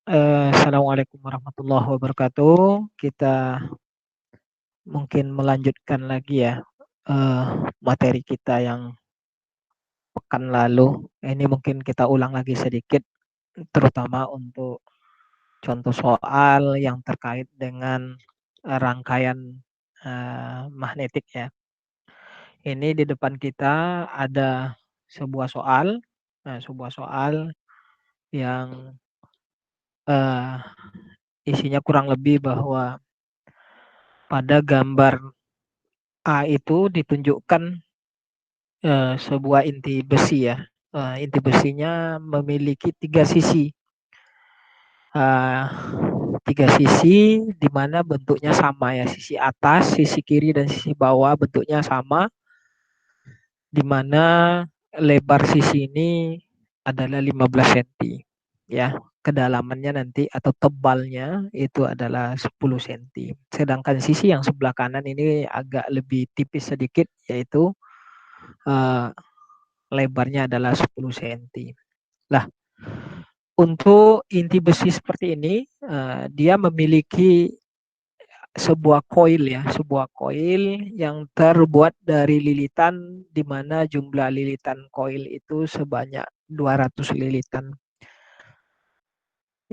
Assalamualaikum warahmatullahi wabarakatuh. Kita mungkin melanjutkan lagi ya eh, materi kita yang pekan lalu. Ini mungkin kita ulang lagi sedikit, terutama untuk contoh soal yang terkait dengan rangkaian magnetik ya. Ini di depan kita ada sebuah soal, sebuah soal yang eh, isinya kurang lebih bahwa pada gambar A itu ditunjukkan sebuah inti besi ya. Inti besinya memiliki tiga sisi. Uh, Tiga sisi di mana bentuknya sama ya. Sisi atas, sisi kiri, dan sisi bawah bentuknya sama. Di mana lebar sisi ini adalah 15 cm. Ya, kedalamannya nanti atau tebalnya itu adalah 10 cm. Sedangkan sisi yang sebelah kanan ini agak lebih tipis sedikit, yaitu uh, lebarnya adalah 10 cm. Lah, untuk inti besi seperti ini, dia memiliki sebuah koil ya, sebuah koil yang terbuat dari lilitan di mana jumlah lilitan koil itu sebanyak 200 lilitan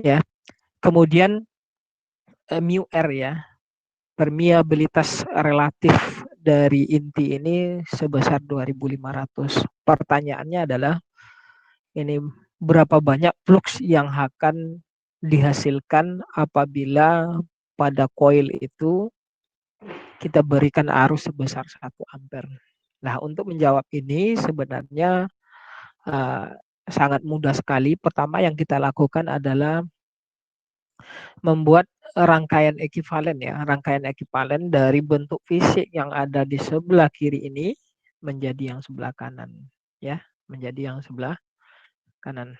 ya. Kemudian mu R ya, permeabilitas relatif dari inti ini sebesar 2500. Pertanyaannya adalah ini berapa banyak flux yang akan dihasilkan apabila pada koil itu kita berikan arus sebesar 1 ampere. Nah, untuk menjawab ini sebenarnya uh, sangat mudah sekali. Pertama yang kita lakukan adalah membuat rangkaian ekivalen ya, rangkaian ekivalen dari bentuk fisik yang ada di sebelah kiri ini menjadi yang sebelah kanan ya, menjadi yang sebelah kanan.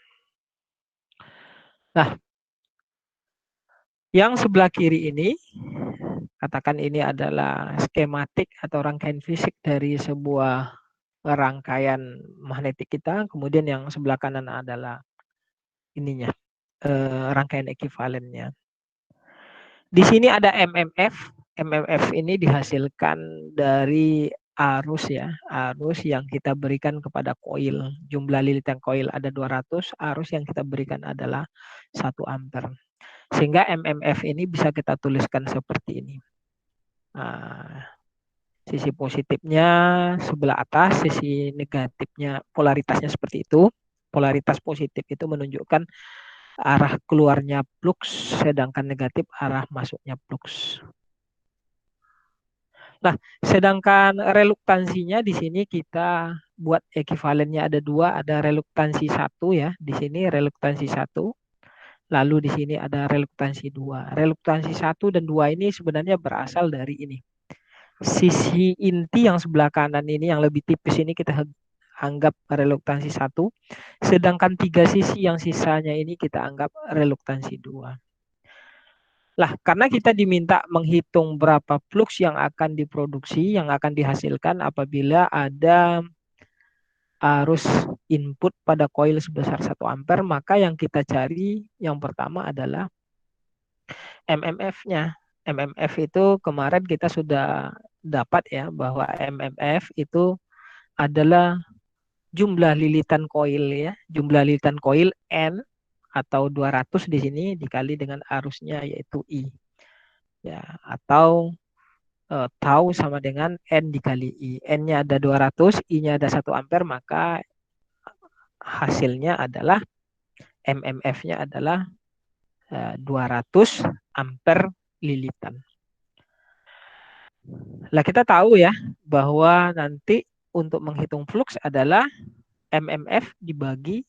Nah, yang sebelah kiri ini, katakan ini adalah skematik atau rangkaian fisik dari sebuah rangkaian magnetik kita. Kemudian yang sebelah kanan adalah ininya, rangkaian ekivalennya. Di sini ada MMF. MMF ini dihasilkan dari arus ya, arus yang kita berikan kepada koil. Jumlah lilitan koil ada 200, arus yang kita berikan adalah 1 ampere. Sehingga MMF ini bisa kita tuliskan seperti ini. Nah, sisi positifnya sebelah atas, sisi negatifnya polaritasnya seperti itu. Polaritas positif itu menunjukkan arah keluarnya flux, sedangkan negatif arah masuknya flux. Nah, sedangkan reluktansinya di sini kita buat ekivalennya ada dua, ada reluktansi 1 ya, di sini reluktansi 1. Lalu di sini ada reluktansi 2. Reluktansi 1 dan 2 ini sebenarnya berasal dari ini. Sisi inti yang sebelah kanan ini yang lebih tipis ini kita anggap reluktansi 1. Sedangkan 3 sisi yang sisanya ini kita anggap reluktansi 2. Lah, karena kita diminta menghitung berapa flux yang akan diproduksi, yang akan dihasilkan apabila ada arus input pada koil sebesar 1 ampere, maka yang kita cari yang pertama adalah MMF-nya. MMF itu kemarin kita sudah dapat ya bahwa MMF itu adalah jumlah lilitan koil ya, jumlah lilitan koil N atau 200 di sini dikali dengan arusnya yaitu I. Ya, atau tau sama dengan N dikali I. N-nya ada 200, I-nya ada 1 ampere, maka hasilnya adalah MMF-nya adalah 200 ampere lilitan. Lah kita tahu ya bahwa nanti untuk menghitung flux adalah MMF dibagi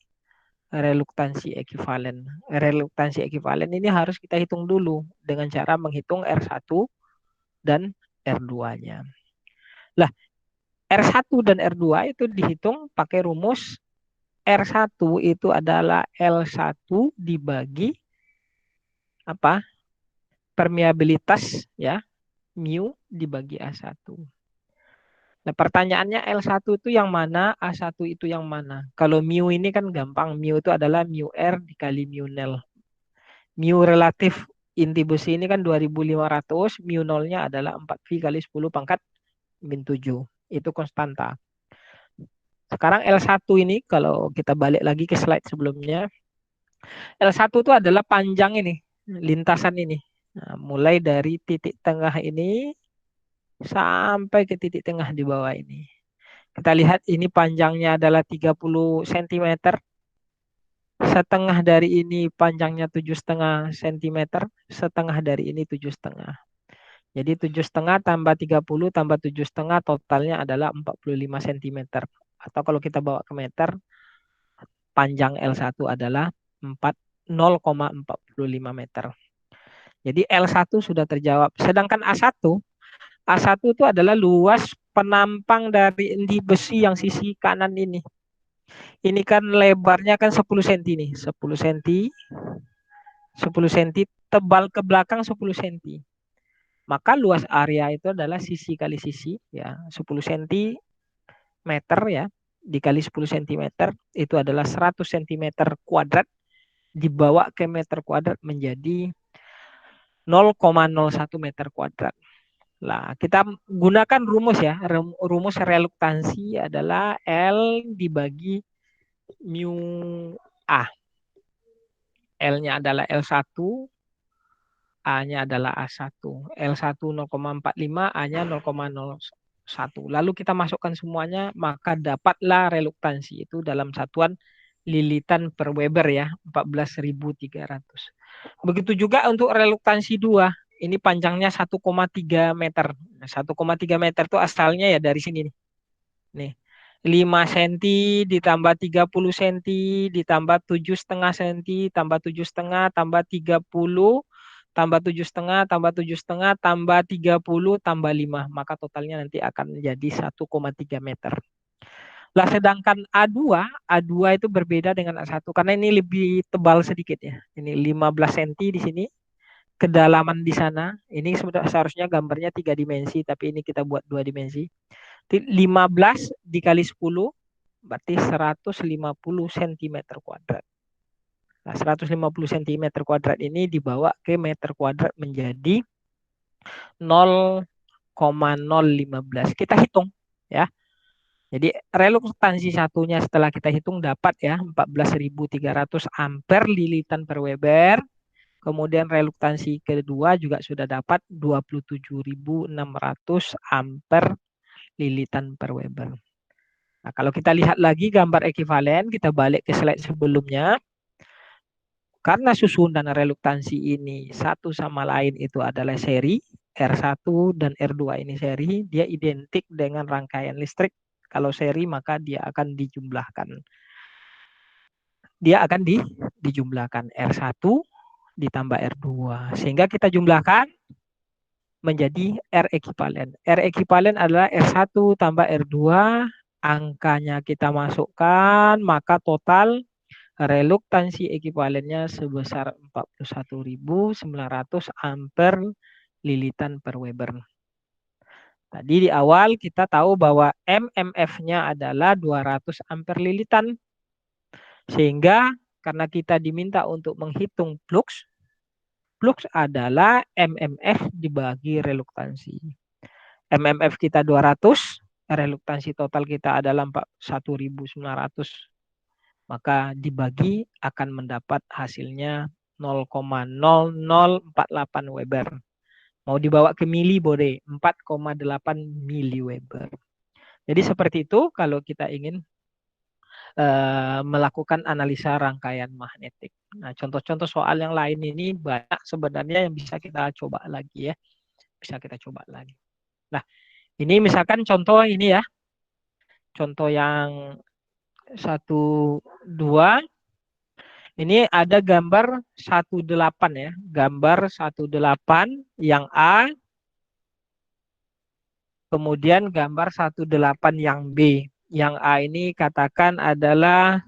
reluktansi ekivalen. Reluktansi ekivalen ini harus kita hitung dulu dengan cara menghitung R1 dan R2-nya. Lah, R1 dan R2 itu dihitung pakai rumus R1 itu adalah L1 dibagi apa? Permeabilitas ya, mu dibagi A1. Nah, pertanyaannya L1 itu yang mana, A1 itu yang mana? Kalau mu ini kan gampang, mu itu adalah mu R dikali mu nil. Mu relatif inti besi ini kan 2500, mu nolnya adalah 4V kali 10 pangkat min 7. Itu konstanta. Sekarang L1 ini kalau kita balik lagi ke slide sebelumnya, L1 itu adalah panjang ini, lintasan ini. Nah, mulai dari titik tengah ini sampai ke titik tengah di bawah ini. Kita lihat ini panjangnya adalah 30 cm. Setengah dari ini panjangnya 7,5 cm. Setengah dari ini 7,5. Jadi 7,5 tambah 30 tambah 7,5 totalnya adalah 45 cm. Atau kalau kita bawa ke meter, panjang L1 adalah 0,45 meter. Jadi L1 sudah terjawab. Sedangkan A1 itu adalah luas penampang dari endi besi yang sisi kanan ini. Ini kan lebarnya kan 10 cm nih, 10 cm, 10 cm, tebal ke belakang 10 cm. Maka luas area itu adalah sisi kali sisi ya, 10 cm ya, dikali 10 cm itu adalah 100 cm kuadrat, dibawa ke meter kuadrat menjadi 0,01 meter kuadrat. Nah, kita gunakan rumus ya. Rumus reluktansi adalah L dibagi mu A. L-nya adalah L1, A-nya adalah A1. L1 0,45, A-nya 0,01. Lalu kita masukkan semuanya, maka dapatlah reluktansi itu dalam satuan lilitan per Weber ya, 14.300. Begitu juga untuk reluktansi 2. Ini panjangnya 1,3 meter. 1,3 meter itu asalnya ya dari sini nih. Nih. 5 cm ditambah 30 cm ditambah 7,5 cm tambah 7,5 tambah 30 tambah 7,5 tambah 7,5 tambah 30 tambah 5. Maka totalnya nanti akan menjadi 1,3 meter. Lah sedangkan A2 itu berbeda dengan A1 karena ini lebih tebal sedikit ya. Ini 15 cm di sini, kedalaman di sana. Ini seharusnya gambarnya 3 dimensi, tapi ini kita buat 2 dimensi. 15 dikali 10 berarti 150 cm kuadrat. Nah, 150 cm kuadrat ini dibawa ke meter kuadrat menjadi 0,015. Kita hitung ya. Jadi reluktansi satunya setelah kita hitung dapat ya 14.300 ampere lilitan per Weber. Kemudian reluktansi kedua juga sudah dapat 27.600 ampere lilitan per Weber. Nah, kalau kita lihat lagi gambar ekivalen, kita balik ke slide sebelumnya. Karena susunan reluktansi ini satu sama lain itu adalah seri, R1 dan R2 ini seri, dia identik dengan rangkaian listrik. Kalau seri maka dia akan dijumlahkan. Dia akan dijumlahkan R1 ditambah R2. Sehingga kita jumlahkan menjadi R ekivalen. R ekivalen adalah R1 tambah R2. Angkanya kita masukkan, maka total reluktansi ekivalennya sebesar 41.900 ampere lilitan per Weber. Tadi di awal kita tahu bahwa MMF-nya adalah 200 ampere lilitan. Sehingga karena kita diminta untuk menghitung flux, flux adalah MMF dibagi reluktansi. MMF kita 200, reluktansi total kita adalah 1.900. Maka dibagi akan mendapat hasilnya 0,0048 Weber. Mau dibawa ke mili boleh, 4,8 mili Weber. Jadi seperti itu kalau kita ingin melakukan analisa rangkaian magnetik. Nah, contoh-contoh soal yang lain ini banyak sebenarnya yang bisa kita coba lagi ya. Bisa kita coba lagi. Nah, ini misalkan contoh ini ya. Contoh yang 1, 2. Ini ada gambar 18 ya. Gambar 18 yang A. Kemudian gambar 18 yang B. Yang A ini katakan adalah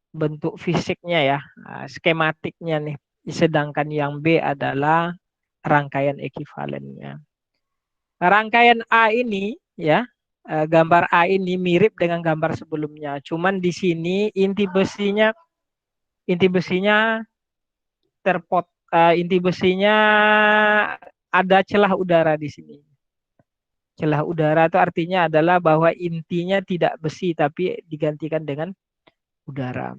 bentuk fisiknya ya, skematiknya nih. Sedangkan yang B adalah rangkaian ekivalennya. Rangkaian A ini ya, gambar A ini mirip dengan gambar sebelumnya. Cuman di sini inti besinya inti besinya ada celah udara di sini. Celah udara itu artinya adalah bahwa intinya tidak besi tapi digantikan dengan udara.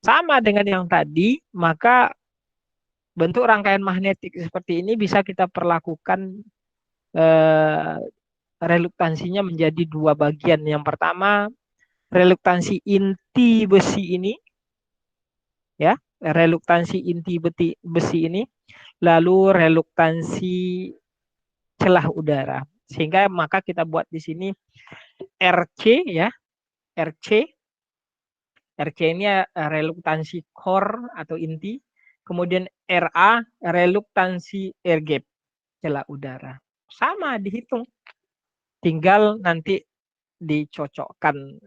Sama dengan yang tadi, maka bentuk rangkaian magnetik seperti ini bisa kita perlakukan eh, reluktansinya menjadi dua bagian. Yang pertama, reluktansi inti besi ini, ya, reluktansi inti besi ini, lalu reluktansi celah udara. Sehingga maka kita buat di sini RC, ya, RC. RC ini reluktansi core atau inti. Kemudian RA reluktansi air gap, celah udara. Sama dihitung. Tinggal nanti dicocokkan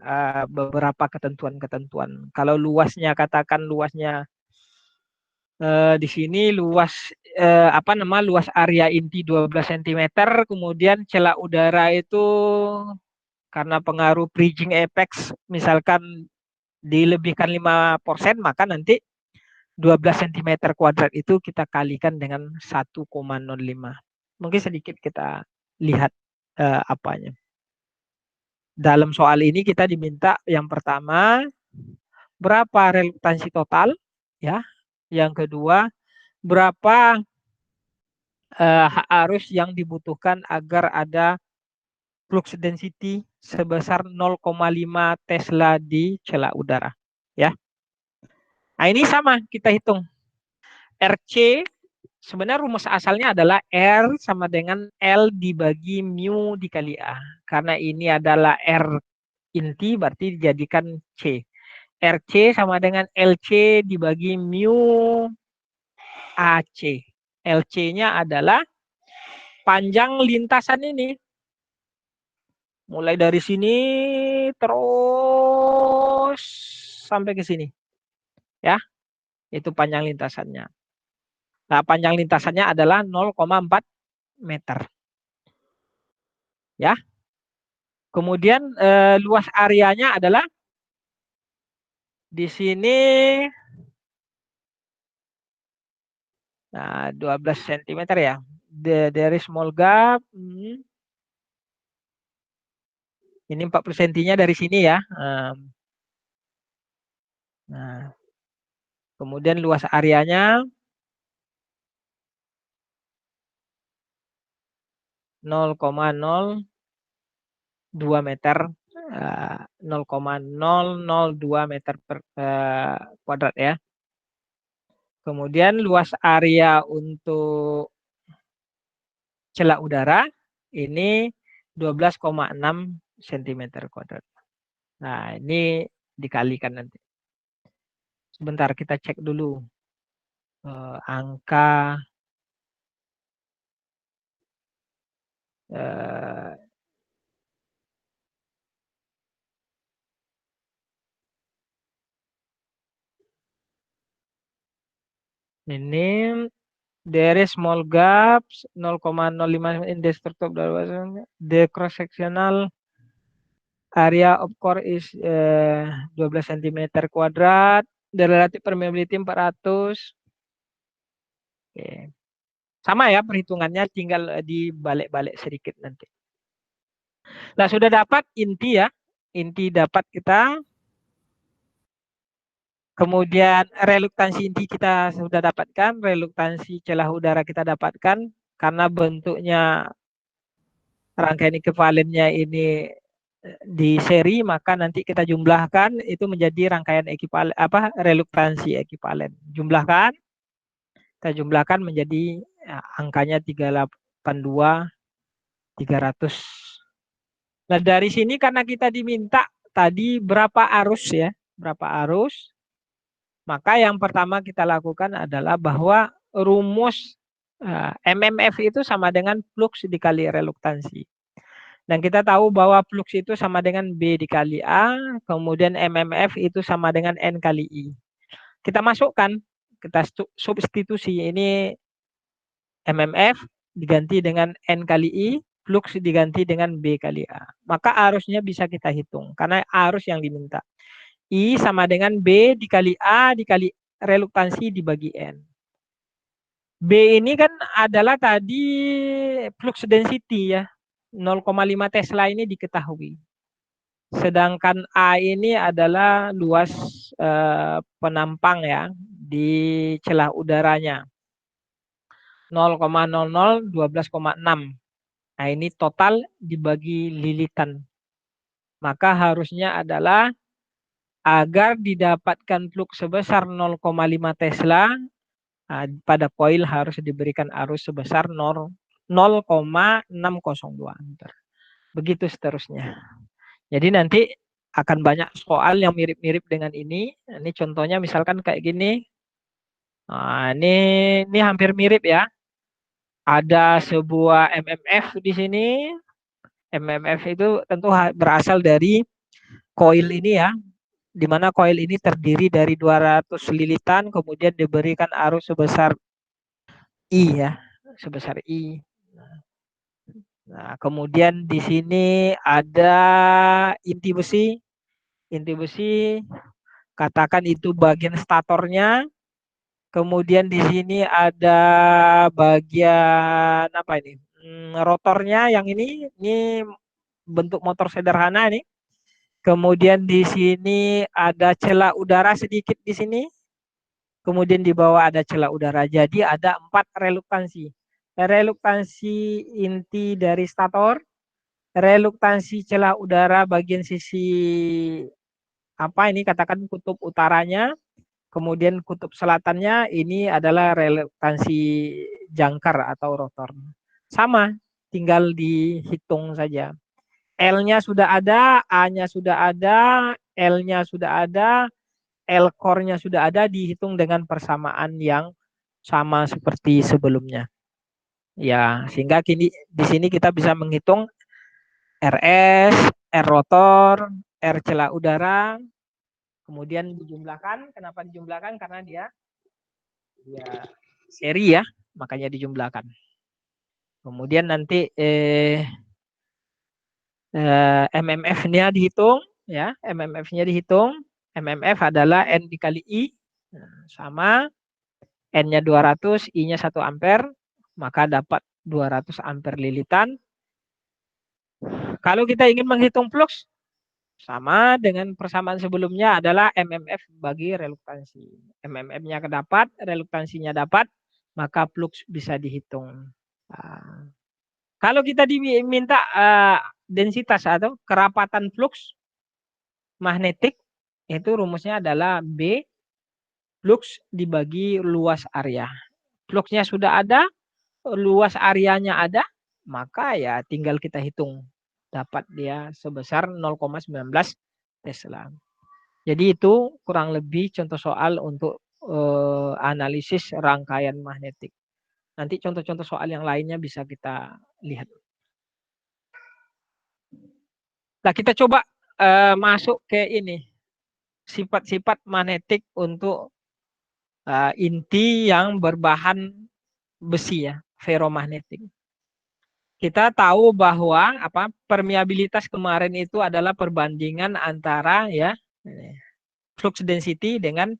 beberapa ketentuan-ketentuan. Kalau luasnya, katakan luasnya di sini luas area inti 12 cm, kemudian celah udara itu karena pengaruh bridging apex misalkan dilebihkan 5%, maka nanti 12 cm kuadrat itu kita kalikan dengan 1,05. Mungkin sedikit kita lihat apanya. Dalam soal ini kita diminta yang pertama berapa reluktansi total, ya. Yang kedua, berapa arus yang dibutuhkan agar ada flux density sebesar 0,5 Tesla di celah udara, ya. Nah, ini sama kita hitung. RC sebenarnya rumus asalnya adalah R sama dengan L dibagi mu dikali A. Karena ini adalah R inti berarti dijadikan C. RC sama dengan LC dibagi mu AC. LC-nya adalah panjang lintasan ini. Mulai dari sini terus sampai ke sini. Ya, itu panjang lintasannya. Nah, panjang lintasannya adalah 0,4 meter. Ya. Kemudian luas areanya adalah di sini 12 cm ya. Dari small gap. Ini 40 cm-nya dari sini ya. Nah, kemudian luas areanya 0,02 meter, 0,002 meter per kuadrat ya. Kemudian luas area untuk celah udara ini 12,6 cm kuadrat. Nah, ini dikalikan nanti. Sebentar kita cek dulu angka ini dari small gaps 0,05 indestructible, the cross sectional area of core is 12 cm kuadrat, the relative permeability 400. Oke. Sama ya perhitungannya, tinggal dibalik-balik sedikit nanti. Nah, sudah dapat inti ya. Inti dapat kita. Kemudian reluktansi inti kita sudah dapatkan, reluktansi celah udara kita dapatkan. Karena bentuknya rangkaian ekuivalennya ini di seri, maka nanti kita jumlahkan itu menjadi rangkaian ekuivalen reluktansi ekuivalen. Kita jumlahkan menjadi angkanya 382/300. Nah, dari sini karena kita diminta tadi berapa arus ya, berapa arus, maka yang pertama kita lakukan adalah bahwa rumus MMF itu sama dengan flux dikali reluktansi. Dan kita tahu bahwa flux itu sama dengan B dikali A, kemudian MMF itu sama dengan N kali I. Kita masukkan, kita substitusi, ini MMF diganti dengan N kali I, flux diganti dengan B kali A. Maka arusnya bisa kita hitung, karena arus yang diminta. I sama dengan B dikali A dikali reluktansi dibagi N. B ini kan adalah tadi flux density ya. 0,5 Tesla ini diketahui. Sedangkan A ini adalah luas penampang ya di celah udaranya. 0,0012,6. Nah, ini total dibagi lilitan. Maka harusnya adalah agar didapatkan flux sebesar 0,5 Tesla, pada koil harus diberikan arus sebesar 0,602 ampere. Begitu seterusnya. Jadi nanti akan banyak soal yang mirip-mirip dengan ini. Ini contohnya misalkan kayak gini. Nah, ini hampir mirip ya. Ada sebuah MMF di sini. MMF itu tentu berasal dari koil ini ya, di mana koil ini terdiri dari 200 lilitan, kemudian diberikan arus sebesar I ya, sebesar I. Nah, kemudian di sini ada inti besi. Inti besi, katakan itu bagian statornya. Kemudian di sini ada bagian apa ini? Rotornya yang ini bentuk motor sederhana nih. Kemudian di sini ada celah udara sedikit di sini. Kemudian di bawah ada celah udara. Jadi ada 4 reluktansi. Reluktansi inti dari stator, reluktansi celah udara bagian sisi apa ini katakan kutub utaranya, kemudian kutub selatannya ini adalah reluktansi jangkar atau rotor. Sama, tinggal dihitung saja. L-nya sudah ada, A-nya sudah ada, L-nya sudah ada, L-core-nya sudah ada, dihitung dengan persamaan yang sama seperti sebelumnya. Ya, sehingga kini di sini kita bisa menghitung RS, R rotor, R celah udara, kemudian dijumlahkan. Kenapa dijumlahkan? Karena dia seri ya, makanya dijumlahkan. Kemudian nanti MMF-nya dihitung ya, MMF-nya dihitung. MMF adalah N dikali I, sama N-nya 200, I-nya 1 ampere, maka dapat 200 ampere lilitan. Kalau kita ingin menghitung flux, sama dengan persamaan sebelumnya adalah MMF bagi reluktansi. MMF-nya dapat, reluktansinya dapat, maka flux bisa dihitung. Nah, kalau kita diminta densitas atau kerapatan flux magnetik, itu rumusnya adalah B flux dibagi luas area. Fluxnya sudah ada, luas areanya ada, maka ya tinggal kita hitung. Dapat dia sebesar 0,19 Tesla. Jadi itu kurang lebih contoh soal untuk analisis rangkaian magnetik. Nanti contoh-contoh soal yang lainnya bisa kita lihat. Nah, kita coba masuk ke ini. Sifat-sifat magnetik untuk inti yang berbahan besi ya, ferromagnetik. Kita tahu bahwa permeabilitas kemarin itu adalah perbandingan antara ya flux density dengan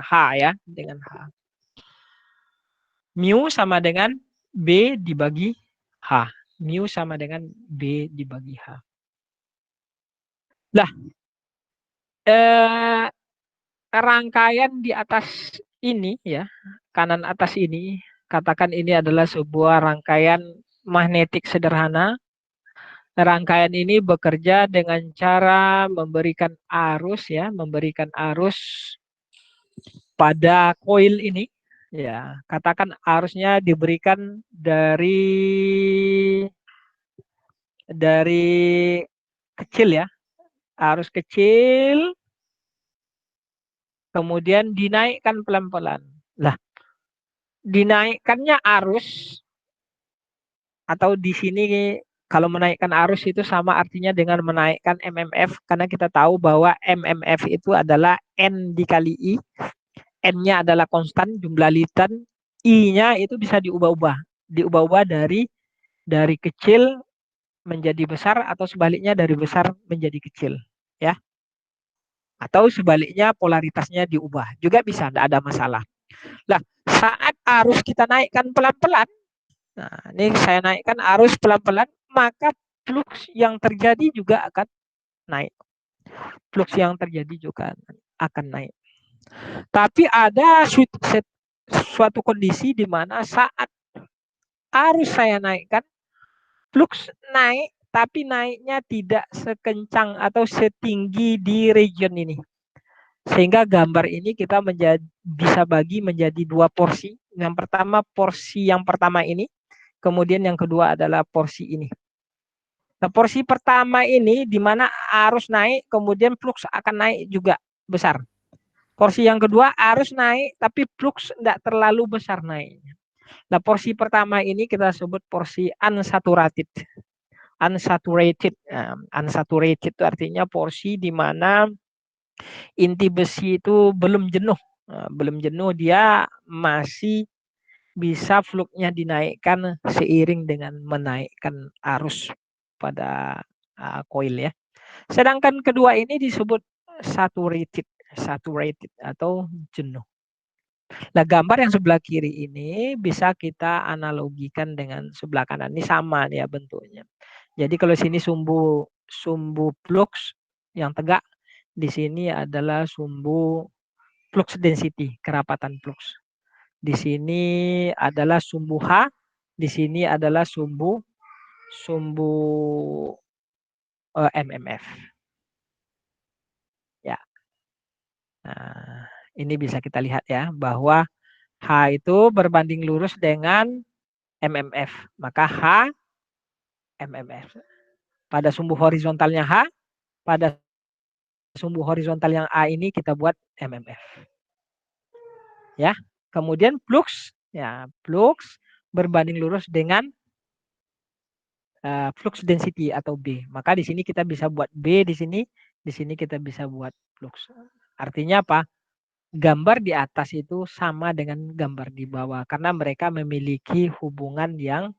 H ya, dengan H. Mu sama dengan B dibagi H. Mu sama dengan B dibagi H. Nah, rangkaian di atas ini ya, kanan atas ini, katakan ini adalah sebuah rangkaian magnetik sederhana. Rangkaian ini bekerja dengan cara memberikan arus ya, memberikan arus pada koil ini. Ya, katakan arusnya diberikan dari kecil ya, arus kecil, kemudian dinaikkan pelan-pelan. Lah, dinaikkannya arus atau di sini kalau menaikkan arus itu sama artinya dengan menaikkan MMF, karena kita tahu bahwa MMF itu adalah N dikali I. N-nya adalah konstan jumlah lilitan, I-nya itu bisa diubah-ubah. Diubah-ubah dari kecil menjadi besar atau sebaliknya dari besar menjadi kecil, ya. Atau sebaliknya polaritasnya diubah. Juga bisa, tidak ada masalah. Nah, saat arus kita naikkan pelan-pelan, nah ini saya naikkan arus pelan-pelan, maka flux yang terjadi juga akan naik. Flux yang terjadi juga akan naik. Tapi ada suatu kondisi di mana saat arus saya naikkan, flux naik, tapi naiknya tidak sekencang atau setinggi di region ini. Sehingga gambar ini kita bisa bagi menjadi dua porsi. Yang pertama porsi yang pertama ini, kemudian yang kedua adalah porsi ini. Nah, porsi pertama ini di mana arus naik, kemudian flux akan naik juga besar. Porsi yang kedua arus naik, tapi flux tidak terlalu besar naiknya. Nah, porsi pertama ini kita sebut porsi unsaturated. Unsaturated itu artinya porsi di mana inti besi itu belum jenuh. Belum jenuh, dia masih bisa fluxnya dinaikkan seiring dengan menaikkan arus pada coil ya. Sedangkan kedua ini disebut saturated atau jenuh. Nah, gambar yang sebelah kiri ini bisa kita analogikan dengan sebelah kanan. Ini sama ya bentuknya. Jadi kalau sini sumbu flux yang tegak, di sini adalah sumbu flux density, kerapatan flux. Di sini adalah sumbu H, di sini adalah sumbu MMF. Ya. Nah, ini bisa kita lihat ya bahwa H itu berbanding lurus dengan MMF. Maka H MMF. Pada sumbu horizontalnya H, pada sumbu horizontal yang A ini kita buat MMF. Ya. Kemudian flux, ya, flux berbanding lurus dengan flux density atau B. Maka di sini kita bisa buat B di sini kita bisa buat flux. Artinya apa? Gambar di atas itu sama dengan gambar di bawah karena mereka memiliki hubungan yang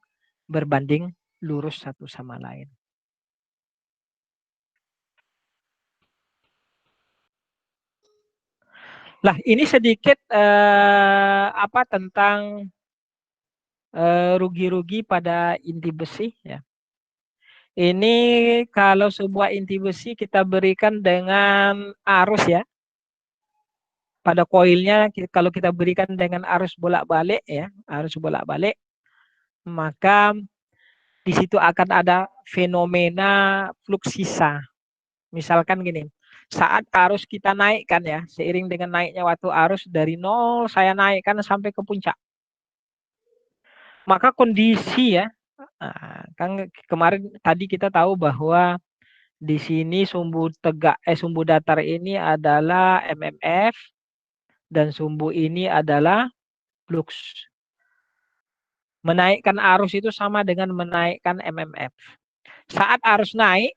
berbanding lurus satu sama lain. Lah, ini sedikit tentang rugi-rugi pada inti besi ya. Ini kalau sebuah inti besi kita berikan dengan arus ya. Pada koilnya kalau kita berikan dengan arus bolak-balik ya, arus bolak-balik, maka di situ akan ada fenomena flux sisa. Misalkan gini, saat arus kita naikkan ya, seiring dengan naiknya waktu arus dari nol saya naikkan sampai ke puncak. Maka kondisi ya, kan kemarin tadi kita tahu bahwa di sini sumbu datar ini adalah MMF dan sumbu ini adalah flux. Menaikkan arus itu sama dengan menaikkan MMF. Saat arus naik,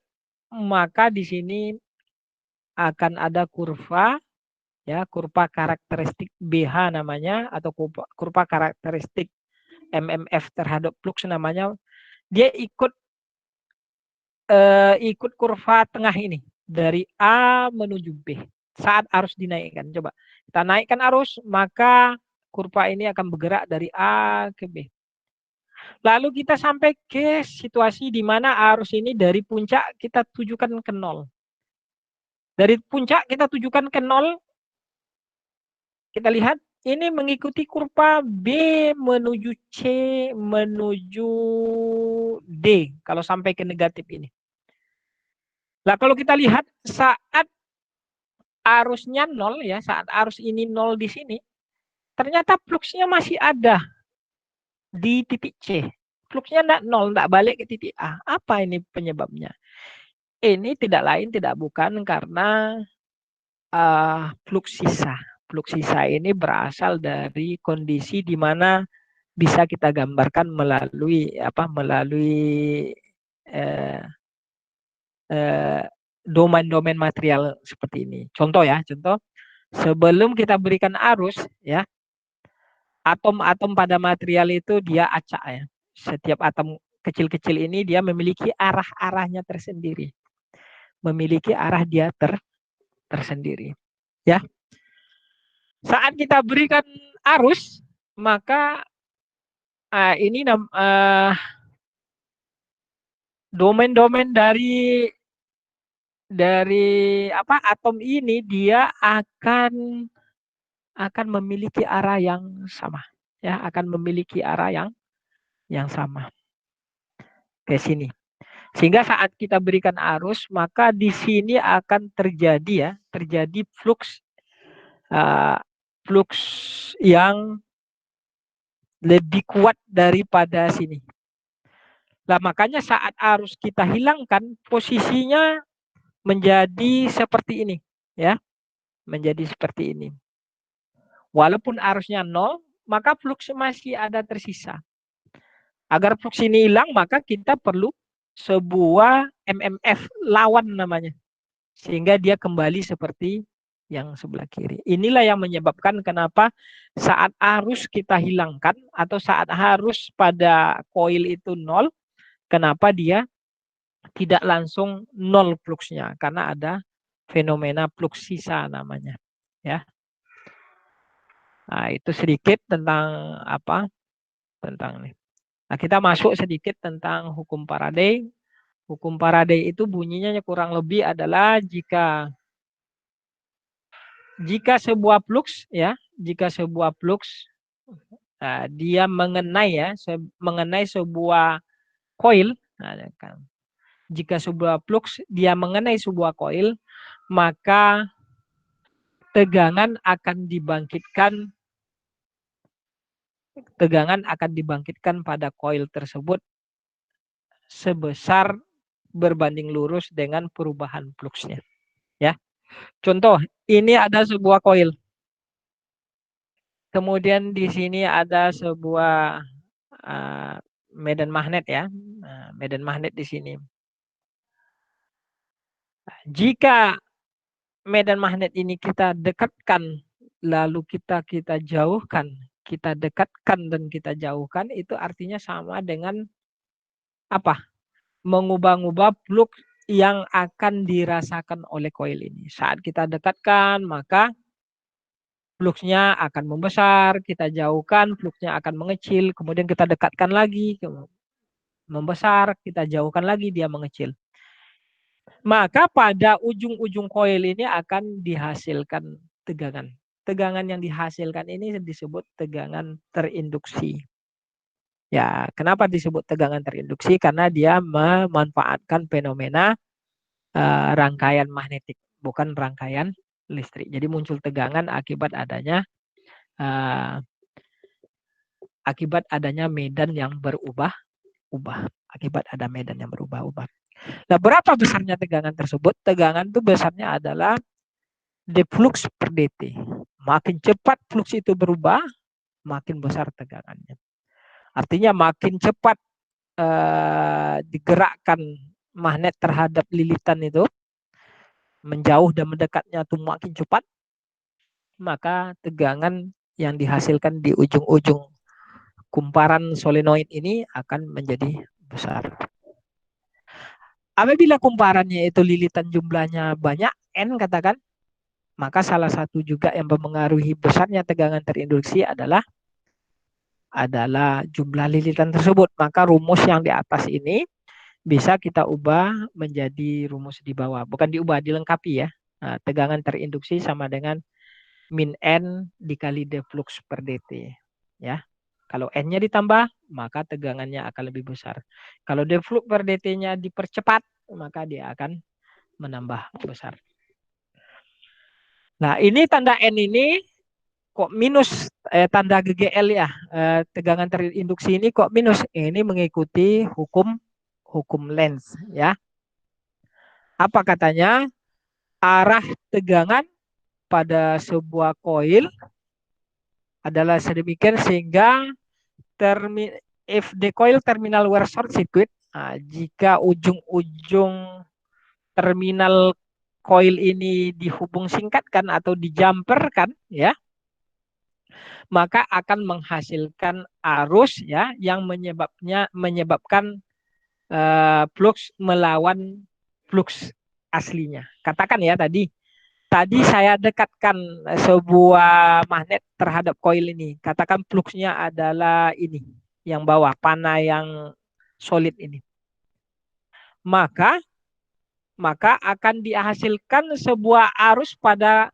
maka di sini akan ada kurva ya, kurva karakteristik BH namanya atau kurva karakteristik MMF terhadap flux namanya. Dia ikut kurva tengah ini dari A menuju B saat arus dinaikkan. Coba kita naikkan arus, maka kurva ini akan bergerak dari A ke B. Lalu kita sampai ke situasi di mana arus ini dari puncak kita tujukan ke nol. Dari puncak kita tujukan ke nol, kita lihat ini mengikuti kurva B menuju C menuju D kalau sampai ke negatif ini. Nah, kalau kita lihat saat arusnya nol ya, saat arus ini nol di sini, ternyata fluxnya masih ada di titik C. Fluxnya enggak nol, enggak balik ke titik A. Apa ini penyebabnya? Ini tidak lain tidak bukan karena flux sisa. Flux sisa ini berasal dari kondisi di mana bisa kita gambarkan melalui domain-domain material seperti ini. Contoh ya, sebelum kita berikan arus ya, atom-atom pada material itu dia acak ya. Setiap atom kecil-kecil ini dia memiliki arah-arahnya tersendiri. Memiliki arah dia tersendiri. Ya. Saat kita berikan arus, maka ini domain-domain dari apa atom ini dia akan memiliki arah yang sama, ya, akan memiliki arah yang sama ke sini. Sehingga saat kita berikan arus, maka di sini akan terjadi, ya, terjadi flux flux yang lebih kuat daripada sini. Nah, makanya saat arus kita hilangkan, posisinya menjadi seperti ini, ya, menjadi seperti ini. Walaupun arusnya nol, maka flux masih ada tersisa. Agar flux ini hilang, maka kita perlu sebuah MMF lawan namanya. Sehingga dia kembali seperti yang sebelah kiri. Inilah yang menyebabkan kenapa saat arus kita hilangkan atau saat arus pada koil itu nol, kenapa dia tidak langsung nol fluxnya, karena ada fenomena flux sisa namanya, ya. Nah, itu sedikit tentang apa? Tentang ini. Nah, kita masuk sedikit tentang hukum Faraday. Hukum Faraday itu bunyinya kurang lebih adalah jika sebuah flux, ya, jika sebuah flux dia mengenai, ya, mengenai sebuah koil, nah, kan. Jika sebuah flux dia mengenai sebuah koil, maka tegangan akan dibangkitkan pada koil tersebut sebesar berbanding lurus dengan perubahan fluxnya, ya. Contoh, ini ada sebuah koil. Kemudian di sini ada sebuah medan magnet, ya. Medan magnet di sini. Jika medan magnet ini kita dekatkan, lalu kita jauhkan, kita dekatkan dan kita jauhkan, itu artinya sama dengan apa? Mengubah-ubah flux yang akan dirasakan oleh koil ini. Saat kita dekatkan, maka fluxnya akan membesar, kita jauhkan, fluxnya akan mengecil, kemudian kita dekatkan lagi, membesar, kita jauhkan lagi, dia mengecil. Maka pada ujung-ujung koil ini akan dihasilkan tegangan. Tegangan yang dihasilkan ini disebut tegangan terinduksi. Ya, kenapa disebut tegangan terinduksi? Karena dia memanfaatkan fenomena rangkaian magnetik, bukan rangkaian listrik. Jadi muncul tegangan akibat adanya medan yang berubah-ubah. Akibat ada medan yang berubah-ubah. Nah, berapa besarnya tegangan tersebut? Tegangan itu besarnya adalah d flux per dt. Makin cepat flux itu berubah, makin besar tegangannya. Artinya makin cepat digerakkan magnet terhadap lilitan itu, menjauh dan mendekatnya itu makin cepat, maka tegangan yang dihasilkan di ujung-ujung kumparan solenoid ini akan menjadi besar. Apabila kumparannya itu lilitan jumlahnya banyak, N katakan, maka salah satu juga yang mempengaruhi besarnya tegangan terinduksi adalah jumlah lilitan tersebut. Maka rumus yang di atas ini bisa kita ubah menjadi rumus di bawah. Bukan diubah, dilengkapi, ya. Nah, tegangan terinduksi sama dengan min N dikali d flux per dt, ya. Kalau N-nya ditambah, maka tegangannya akan lebih besar. Kalau d flux per dt-nya dipercepat, maka dia akan menambah besar. Nah, ini tanda N ini kok minus, tanda GGL, ya. Tegangan terinduksi ini kok minus. Ini mengikuti hukum Lenz, ya. Apa katanya? Arah tegangan pada sebuah koil adalah sedemikian sehingga if the coil terminal were short circuit, jika ujung-ujung terminal koil ini dihubung singkatkan atau dijamperkan, ya, maka akan menghasilkan arus, ya, yang menyebabkan flux melawan flux aslinya. Katakan, ya, tadi Tadi saya dekatkan sebuah magnet terhadap koil ini. Katakan fluxnya adalah ini, yang bawah, panah yang solid ini. Maka maka akan dihasilkan sebuah arus pada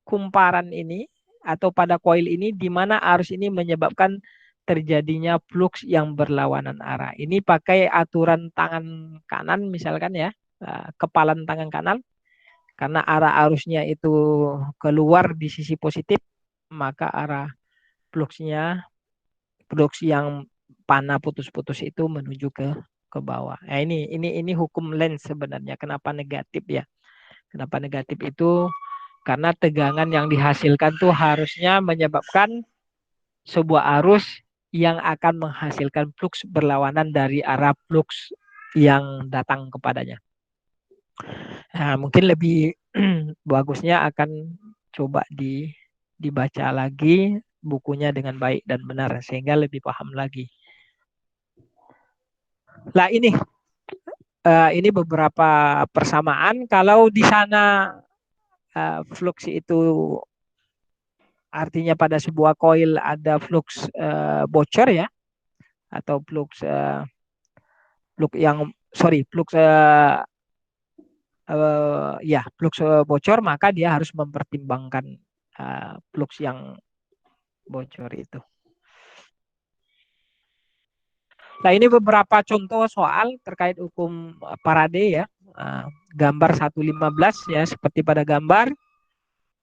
kumparan ini atau pada koil ini, di mana arus ini menyebabkan terjadinya flux yang berlawanan arah. Ini pakai aturan tangan kanan misalkan ya, kepalan tangan kanan. Karena arah arusnya itu keluar di sisi positif, maka arah fluxnya, flux yang panah putus-putus itu menuju ke bawah. Nah, ini hukum Lenz sebenarnya. Kenapa negatif ya? Kenapa negatif itu? Karena tegangan yang dihasilkan tuh harusnya menyebabkan sebuah arus yang akan menghasilkan flux berlawanan dari arah flux yang datang kepadanya. Nah, mungkin lebih bagusnya akan coba dibaca lagi bukunya dengan baik dan benar sehingga lebih paham lagi. Nah, ini beberapa persamaan. Kalau di sana flux itu artinya pada sebuah coil ada flux bocor ya, atau flux yang flux ya flux bocor, maka dia harus mempertimbangkan flux yang bocor itu. Nah, ini beberapa contoh soal terkait hukum Faraday ya. Gambar 115 ya, seperti pada gambar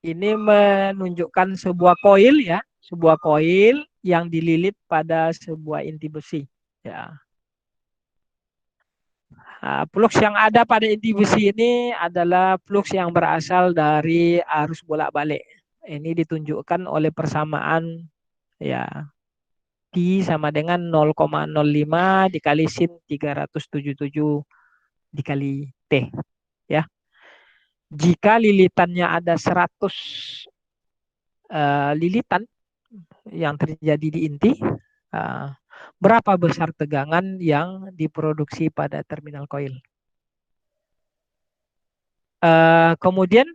ini menunjukkan sebuah koil ya, sebuah koil yang dililit pada sebuah inti besi ya. Flux yang ada pada inti besi ini adalah flux yang berasal dari arus bolak-balik. Ini ditunjukkan oleh persamaan ya, T sama dengan 0,05 dikali sin 377 dikali T ya. Jika lilitannya ada 100 lilitan yang terjadi di inti, berapa besar tegangan yang diproduksi pada terminal koil? Kemudian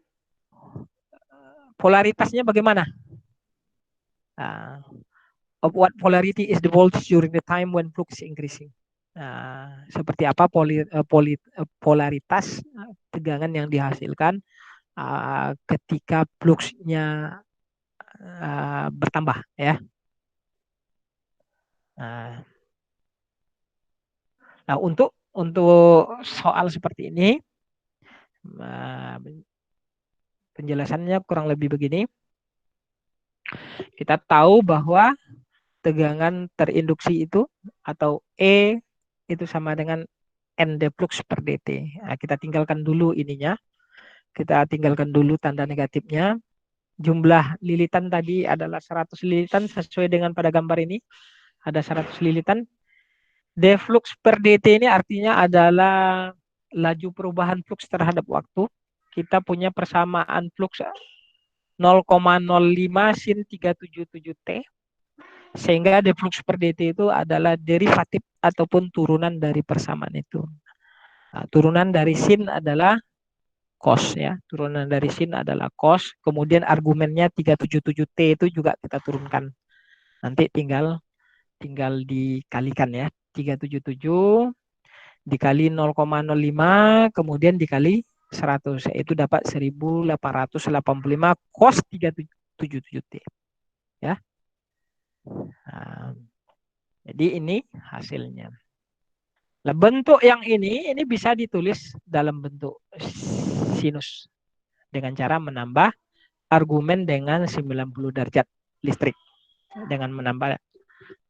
polaritasnya bagaimana? Of what polarity is the voltage during the time when flux is increasing? Seperti apa polaritas tegangan yang dihasilkan ketika fluxnya bertambah ya. Nah, untuk soal seperti ini penjelasannya kurang lebih begini. Kita tahu bahwa tegangan terinduksi itu atau E itu sama dengan N d flux per dt. Nah, kita tinggalkan dulu ininya. Kita tinggalkan dulu tanda negatifnya. Jumlah lilitan tadi adalah 100 lilitan sesuai dengan pada gambar ini. Ada 100 lilitan. D flux per dt ini artinya adalah laju perubahan flux terhadap waktu. Kita punya persamaan flux 0,05 sin 377 T. Sehingga D flux per dt itu adalah derivatif ataupun turunan dari persamaan itu. Nah, turunan dari sin adalah cos ya. Turunan dari sin adalah cos. Kemudian argumennya 377T itu juga kita turunkan. Nanti tinggal dikalikan ya. 377 dikali 0,05 kemudian dikali 100. Itu dapat 1885 cos 377T. Ya. Nah, jadi ini hasilnya. Nah, bentuk yang ini bisa ditulis dalam bentuk sinus dengan cara menambah argumen dengan 90 derajat listrik. Dengan menambah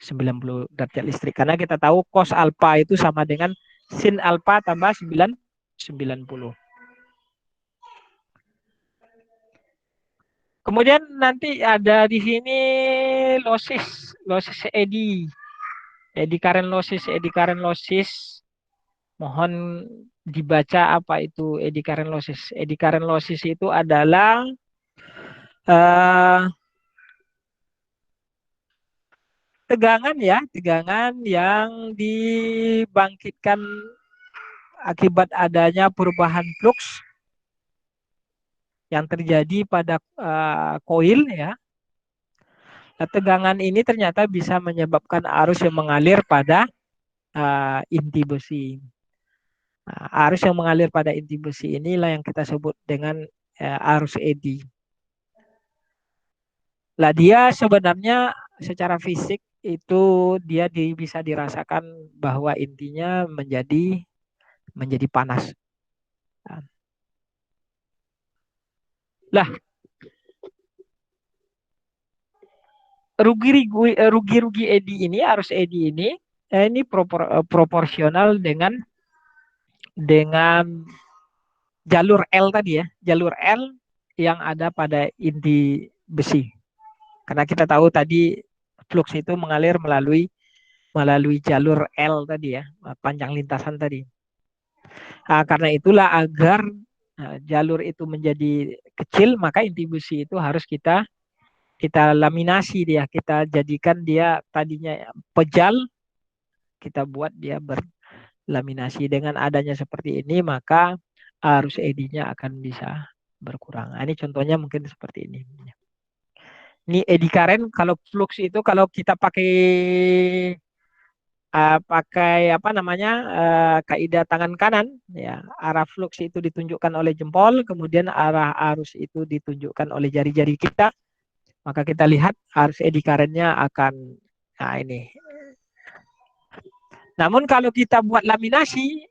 90 derajat listrik. Karena kita tahu cos alfa itu sama dengan sin alfa tambah 90. Kemudian nanti ada di sini losses eddy. Eddy current losses. Mohon dibaca apa itu eddy current losses. Eddy current losses itu adalah tegangan yang dibangkitkan akibat adanya perubahan flux yang terjadi pada koil ya. Tegangan ini ternyata bisa menyebabkan arus yang mengalir pada inti besi. Nah, arus yang mengalir pada inti besi inilah yang kita sebut dengan arus eddy. Lah dia sebenarnya secara fisik itu dia bisa dirasakan bahwa intinya menjadi panas. Lah rugi-rugi eddy ini arus eddy ini ini proporsional dengan jalur L tadi ya, jalur L yang ada pada inti besi. Karena kita tahu tadi flux itu mengalir melalui jalur L tadi ya, panjang lintasan tadi. Nah, karena itulah agar jalur itu menjadi kecil, maka inti besi itu harus kita laminasi dia, kita jadikan dia tadinya pejal, kita buat dia berlaminasi. Dengan adanya seperti ini, maka arus eddy-nya akan bisa berkurang. Nah, ini contohnya mungkin seperti ini. Ini eddy current kalau flux itu kalau kita pakai apa namanya kaidah tangan kanan ya, arah flux itu ditunjukkan oleh jempol, kemudian arah arus itu ditunjukkan oleh jari-jari kita, maka kita lihat arus eddy current-nya akan nah ini. Namun kalau kita buat laminasi,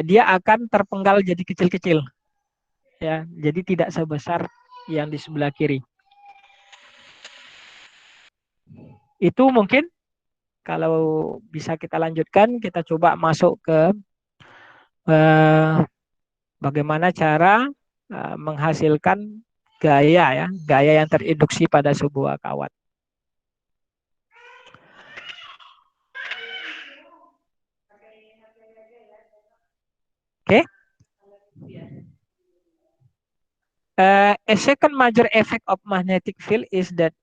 dia akan terpenggal jadi kecil-kecil ya, jadi tidak sebesar yang di sebelah kiri. Itu mungkin kalau bisa kita lanjutkan, kita coba masuk ke eh, bagaimana cara menghasilkan gaya yang terinduksi pada sebuah kawat. Oke, a second major effect of magnetic field is that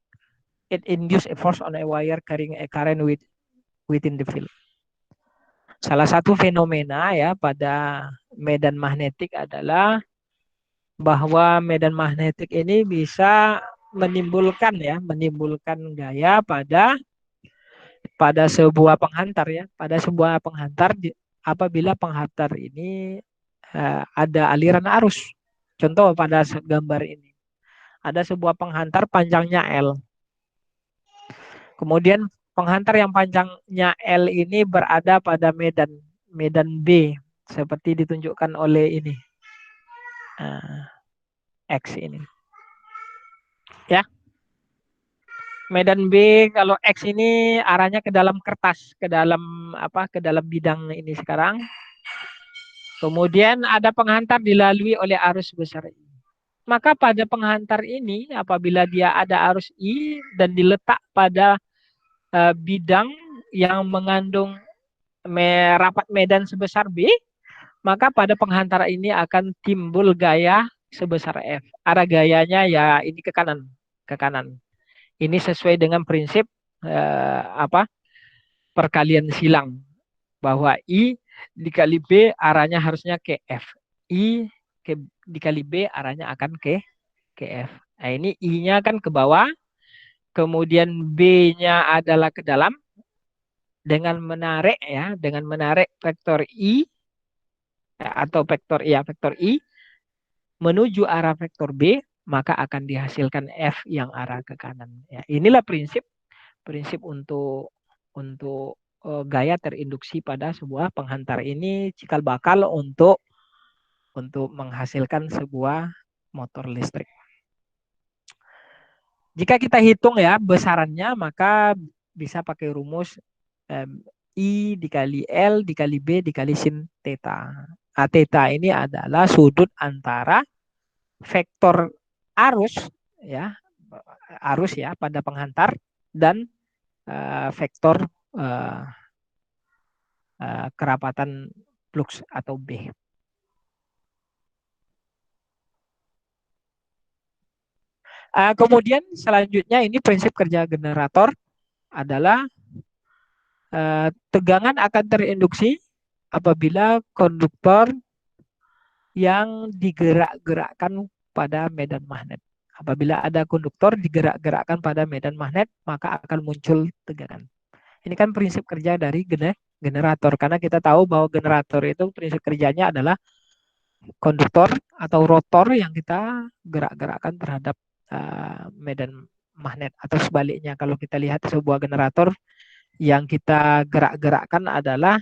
it induce a force on a wire carrying a current within the field. Salah satu fenomena ya pada medan magnetik adalah bahwa medan magnetik ini bisa menimbulkan gaya pada sebuah penghantar ya, pada sebuah penghantar apabila penghantar ini ada aliran arus. Contoh pada gambar ini. Ada sebuah penghantar panjangnya L. Kemudian penghantar yang panjangnya L ini berada pada medan B seperti ditunjukkan oleh ini. X ini. Ya. Medan B kalau X ini arahnya ke dalam kertas, ke dalam bidang ini sekarang. Kemudian ada penghantar dilalui oleh arus besar I. Maka pada penghantar ini apabila dia ada arus I dan diletak pada bidang yang mengandung rapat medan sebesar B, maka pada penghantar ini akan timbul gaya sebesar F. Arah gayanya ya ini ke kanan, ke kanan. Ini sesuai dengan prinsip perkalian silang bahwa I dikali B arahnya harusnya ke F. I dikali B arahnya akan ke F. Nah, ini I-nya kan ke bawah, kemudian B-nya adalah ke dalam dengan menarik vektor I atau vektor I menuju arah vektor B, maka akan dihasilkan F yang arah ke kanan. Ya, inilah prinsip untuk gaya terinduksi pada sebuah penghantar ini cikal bakal untuk menghasilkan sebuah motor listrik. Jika kita hitung ya besarannya, maka bisa pakai rumus I dikali L dikali B dikali sin theta. Nah, theta ini adalah sudut antara vektor arus ya pada penghantar dan vektor kerapatan flux atau B. Kemudian selanjutnya ini prinsip kerja generator adalah tegangan akan terinduksi apabila konduktor yang digerak-gerakkan pada medan magnet. Apabila ada konduktor digerak-gerakkan pada medan magnet, maka akan muncul tegangan. Ini kan prinsip kerja dari generator, karena kita tahu bahwa generator itu prinsip kerjanya adalah konduktor atau rotor yang kita gerak-gerakkan terhadap medan magnet, atau sebaliknya kalau kita lihat sebuah generator yang kita gerak-gerakkan adalah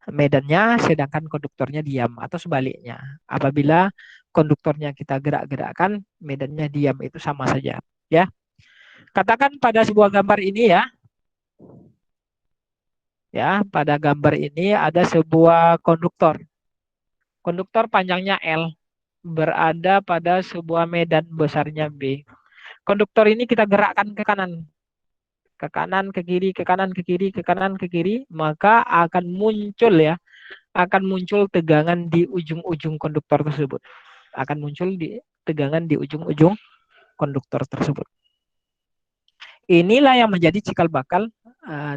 medannya sedangkan konduktornya diam, atau sebaliknya. Apabila konduktornya kita gerak-gerakkan, medannya diam, itu sama saja, ya. Katakan pada sebuah gambar ini ya, pada gambar ini ada sebuah konduktor. Konduktor panjangnya L berada pada sebuah medan besarnya B. Konduktor ini kita gerakkan ke kanan, ke kiri, ke kanan, ke kiri, ke kanan, ke kiri, maka akan muncul akan muncul tegangan di ujung-ujung konduktor tersebut. Akan muncul tegangan di ujung-ujung konduktor tersebut. Inilah yang menjadi cikal bakal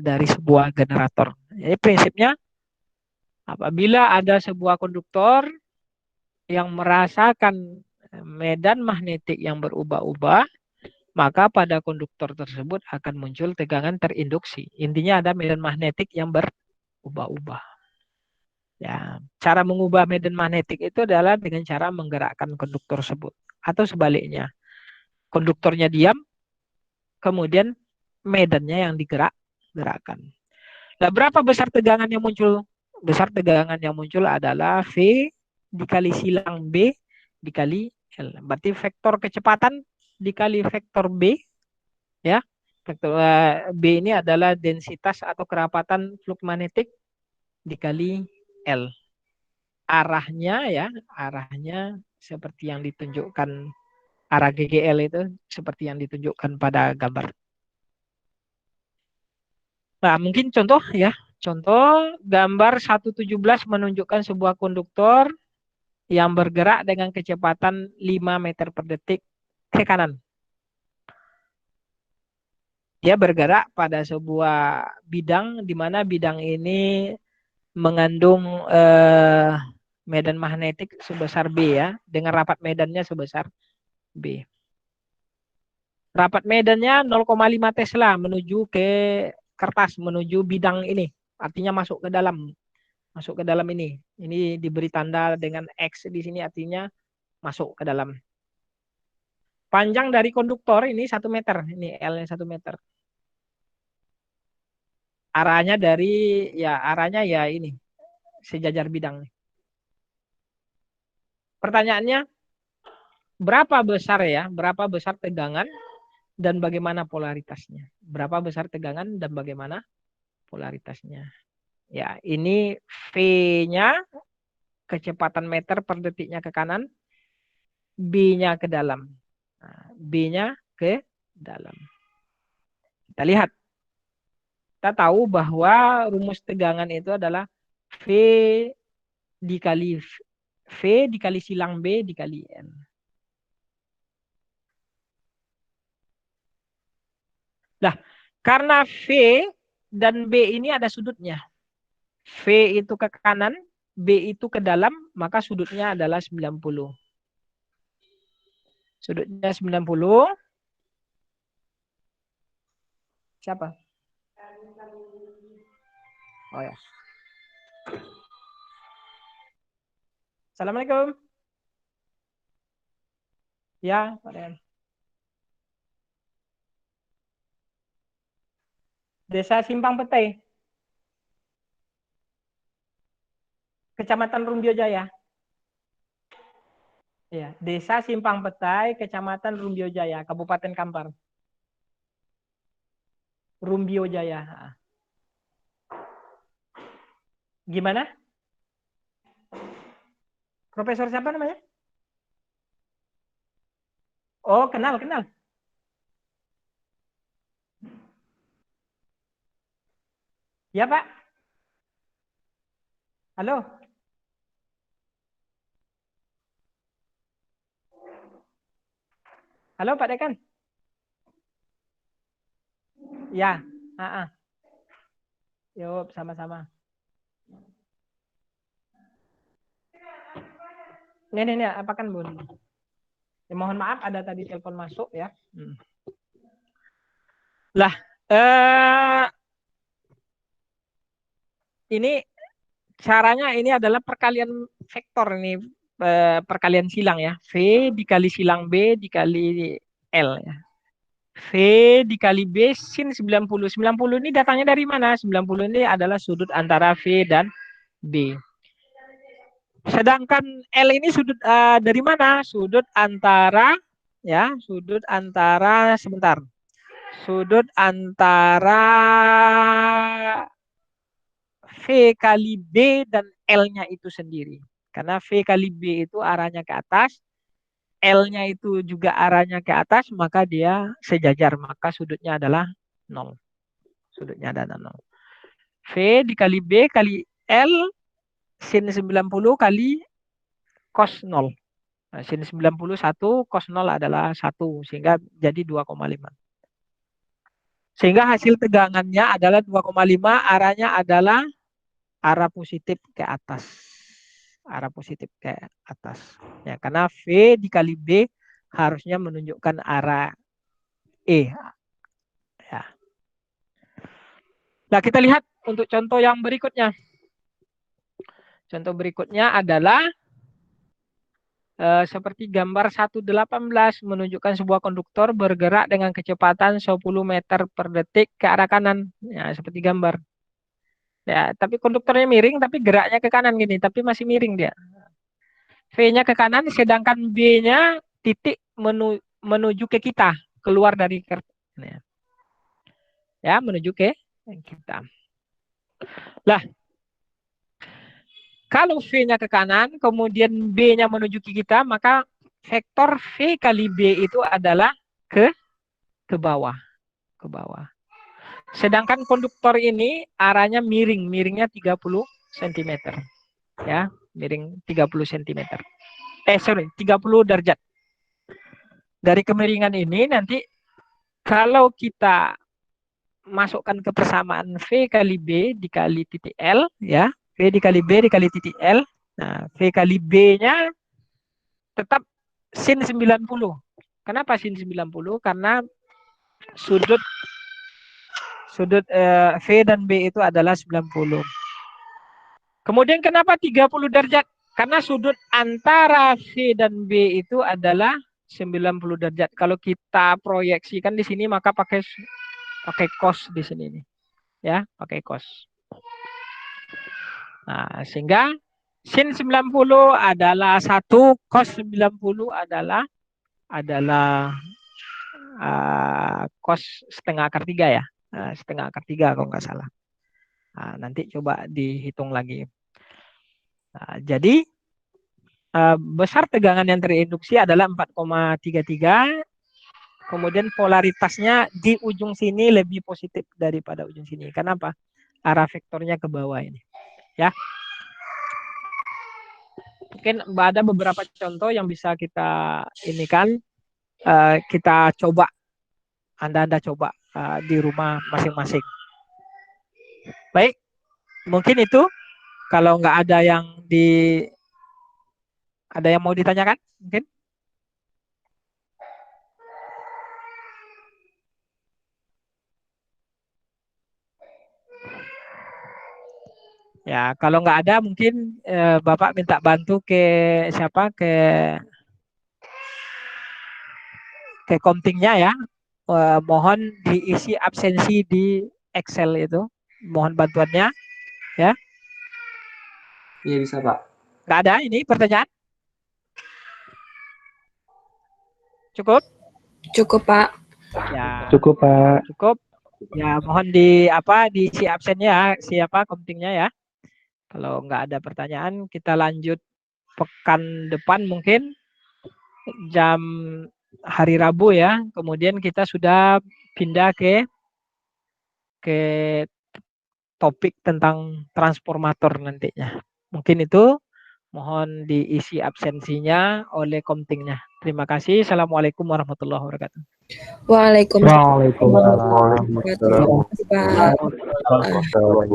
dari sebuah generator. Jadi prinsipnya, apabila ada sebuah konduktor yang merasakan medan magnetik yang berubah-ubah, maka pada konduktor tersebut akan muncul tegangan terinduksi. Intinya ada medan magnetik yang berubah-ubah. Ya, cara mengubah medan magnetik itu adalah dengan cara menggerakkan konduktor tersebut, atau sebaliknya. Konduktornya diam, kemudian medannya yang digerakkan. Nah, berapa besar tegangan yang muncul? Besar tegangan yang muncul adalah V dikali silang B dikali L. Berarti vektor kecepatan dikali vektor B, ya. Vektor B ini adalah densitas atau kerapatan flux magnetik dikali L. Arahnya ya, arahnya seperti yang ditunjukkan, arah GGL itu seperti yang ditunjukkan pada gambar. Nah, mungkin contoh ya. Contoh gambar 117 menunjukkan sebuah konduktor yang bergerak dengan kecepatan 5 meter per detik ke kanan. Dia bergerak pada sebuah bidang di mana bidang ini mengandung medan magnetik sebesar B ya, dengan rapat medannya sebesar B. Rapat medannya 0,5 Tesla menuju ke kertas, menuju bidang ini. Artinya masuk ke dalam ini. Ini diberi tanda dengan X di sini, artinya masuk ke dalam. Panjang dari konduktor ini 1 meter. Ini L-nya 1 meter. Arahnya ya ini, sejajar bidang. Pertanyaannya, berapa besar tegangan dan bagaimana polaritasnya? Berapa besar tegangan dan bagaimana polaritasnya? Ya, ini V-nya kecepatan meter per detiknya ke kanan, B-nya ke dalam. Nah, B-nya ke dalam. Kita lihat. Kita tahu bahwa rumus tegangan itu adalah V dikali V dikali silang B dikali N. Nah, karena V dan B ini ada sudutnya. V itu ke kanan, B itu ke dalam, maka sudutnya adalah 90. Sudutnya 90. Siapa? Oh ya. Assalamualaikum. Ya, Pak Den. Desa Simpang Petai, Kecamatan Rumbio Jaya. Ya, Desa Simpang Petai, Kecamatan Rumbio Jaya, Kabupaten Kampar. Rumbio Jaya. Gimana? Profesor siapa namanya? Oh, kenal, kenal. Ya, Pak. Halo. Halo, Pak Dekan. Ya. Yuk, sama-sama. Ini, apakan, Bun? mohon maaf ada tadi telepon masuk ya. Lah, ini caranya ini adalah perkalian vektor ini, perkalian silang ya. V dikali silang B dikali L ya. V dikali B sin 90. 90 ini datangnya dari mana? 90 ini adalah sudut antara V dan B. Sedangkan L ini sudut dari mana? Sudut antara sebentar. Sudut antara V kali B dan L-nya itu sendiri. Karena V kali B itu arahnya ke atas, L-nya itu juga arahnya ke atas, maka dia sejajar. Maka sudutnya adalah 0. Sudutnya adalah 0. V dikali B kali L sin 90 kali cos 0. Nah, sin 91 cos 0 adalah 1. Sehingga jadi 2,5. Sehingga hasil tegangannya adalah 2,5. Arahnya adalah arah positif ke atas. Arah positif ke atas. Ya, karena V dikali B harusnya menunjukkan arah E. Ya. Nah, kita lihat untuk contoh yang berikutnya. Contoh berikutnya adalah seperti gambar 1.18 menunjukkan sebuah konduktor bergerak dengan kecepatan 10 meter per detik ke arah kanan. Ya, seperti gambar. Ya, tapi konduktornya miring, tapi geraknya ke kanan gini, tapi masih miring dia. V-nya ke kanan, sedangkan B-nya titik menuju ke kita, keluar dari kertas. Ya, menuju ke kita. Lah, kalau V-nya ke kanan, kemudian B-nya menuju ke kita, maka vektor V kali B itu adalah ke bawah. Ke bawah. Sedangkan konduktor ini arahnya miring, miringnya 30 cm. Ya, miring 30 cm. 30 derajat. Dari kemiringan ini nanti kalau kita masukkan ke persamaan V kali B dikali titik L, ya, V dikali B dikali titik L. Nah, V kali B-nya tetap sin 90. Kenapa sin 90? Karena sudut V dan B itu adalah 90. Kemudian kenapa 30 derajat? Karena sudut antara V dan B itu adalah 90 derajat. Kalau kita proyeksikan di sini maka pakai cos di sini nih. Ya, pakai cos. Nah, sehingga sin 90 adalah 1, cos 90 adalah cos setengah akar 3 ya. Setengah akar 3 kalau nggak salah. Nah, nanti coba dihitung lagi. Nah, jadi besar tegangan yang terinduksi adalah 4,33. Kemudian polaritasnya di ujung sini lebih positif daripada ujung sini. Kenapa? Arah vektornya ke bawah ini. Ya. Mungkin ada beberapa contoh yang bisa kita kita coba. Anda coba di rumah masing-masing. Baik, mungkin itu. Kalau nggak ada ada yang mau ditanyakan, mungkin? Ya, kalau nggak ada mungkin Bapak minta bantu ke siapa ke komtingnya ya. Mohon diisi absensi di Excel itu. Mohon bantuannya ya. Iya bisa Pak. Nggak ada ini pertanyaan? Cukup? Cukup Pak. Ya. Cukup Pak. Cukup. Ya, mohon diisi absennya siapa komtingnya ya. Kalau nggak ada pertanyaan, kita lanjut pekan depan mungkin jam hari Rabu ya. Kemudian kita sudah pindah ke topik tentang transformator nantinya. Mungkin itu. Mohon diisi absensinya oleh komtingnya. Terima kasih. Assalamualaikum warahmatullahi wabarakatuh. Waalaikumsalam. Waalaikumsalam. Terima kasih Pak.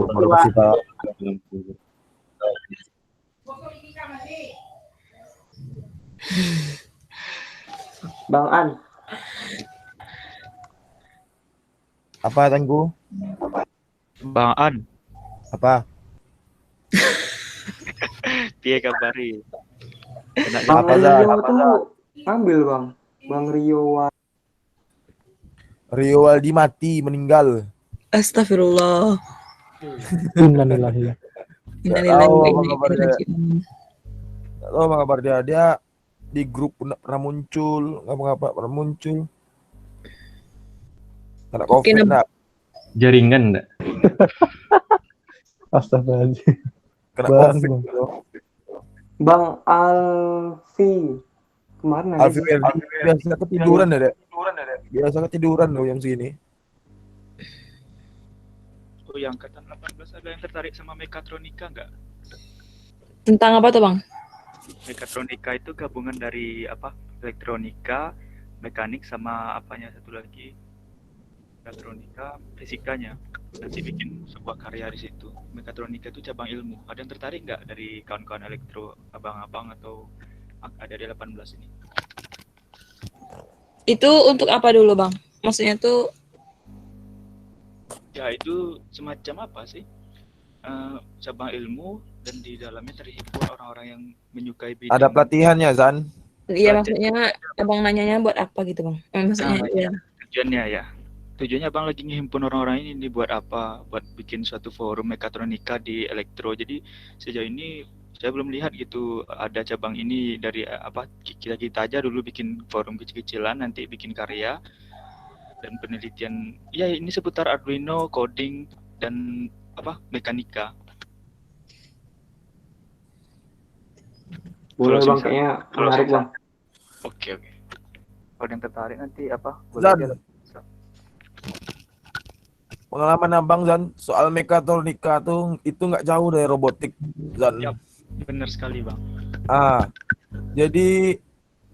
Terima kasih Pak. Bang An. Apa Tengku? Bang An, Apa? piye kabari? Enak Bang Apa, dengar. Zan? Rio tuh ambil bang. Bang Rio. Rio Waldi mati, meninggal. Astagfirullah. Innalillahi. Innalillahi wa Tahu apa inna kabar ilaihi dia? raji'un. Nggak tahu apa kabar dia. Dia di grup nggak pernah muncul, ngapa-ngapa pernah muncul. Kena Oke, COVID Nab. nak. Jaringan enggak? Astagfirullahaladzim. Kena Bang, COVID bang. gitu. Bang Alfi. Kemarin ada Alfi Werdi biasa ketiduran ya, Dek? Biasa ketiduran loh jam segini. Oh, yang angkatan 18 ada yang tertarik sama mekatronika nggak? Tentang apa tuh, Bang? Mekatronika itu gabungan dari apa? Elektronika, mekanik sama apanya satu lagi? Mekatronika, fisikanya. Nanti bikin sebuah karya di situ. Mekatronika itu cabang ilmu. Ada yang tertarik nggak dari kawan-kawan elektro, abang-abang atau ada di 18 ini? Itu untuk apa dulu, Bang? Maksudnya tuh Ya itu semacam apa sih? Cabang ilmu dan di dalamnya terhimpun orang-orang yang menyukai bidang. Ada pelatihannya, Zan. iya maksudnya Abang nanyanya buat apa gitu, Bang? Maksudnya Nah, ya. Tujuannya ya. Tujuannya Bang lagi ngehimpun orang-orang ini buat apa? Buat bikin suatu forum mekatronika di elektro. Jadi sejauh ini saya belum lihat gitu ada cabang ini dari apa kita aja dulu bikin forum kecil-kecilan, nanti bikin karya dan penelitian. Ya ini seputar Arduino, coding dan apa mekanika. Boleh Kalau bang, kayaknya menarik bang. Oke. Kalau ada yang tertarik nanti apa? Zan. aja. Pengalaman abang Zan soal mekatronika tuh itu nggak jauh dari robotik, Zan. Yap. Benar sekali Bang. Jadi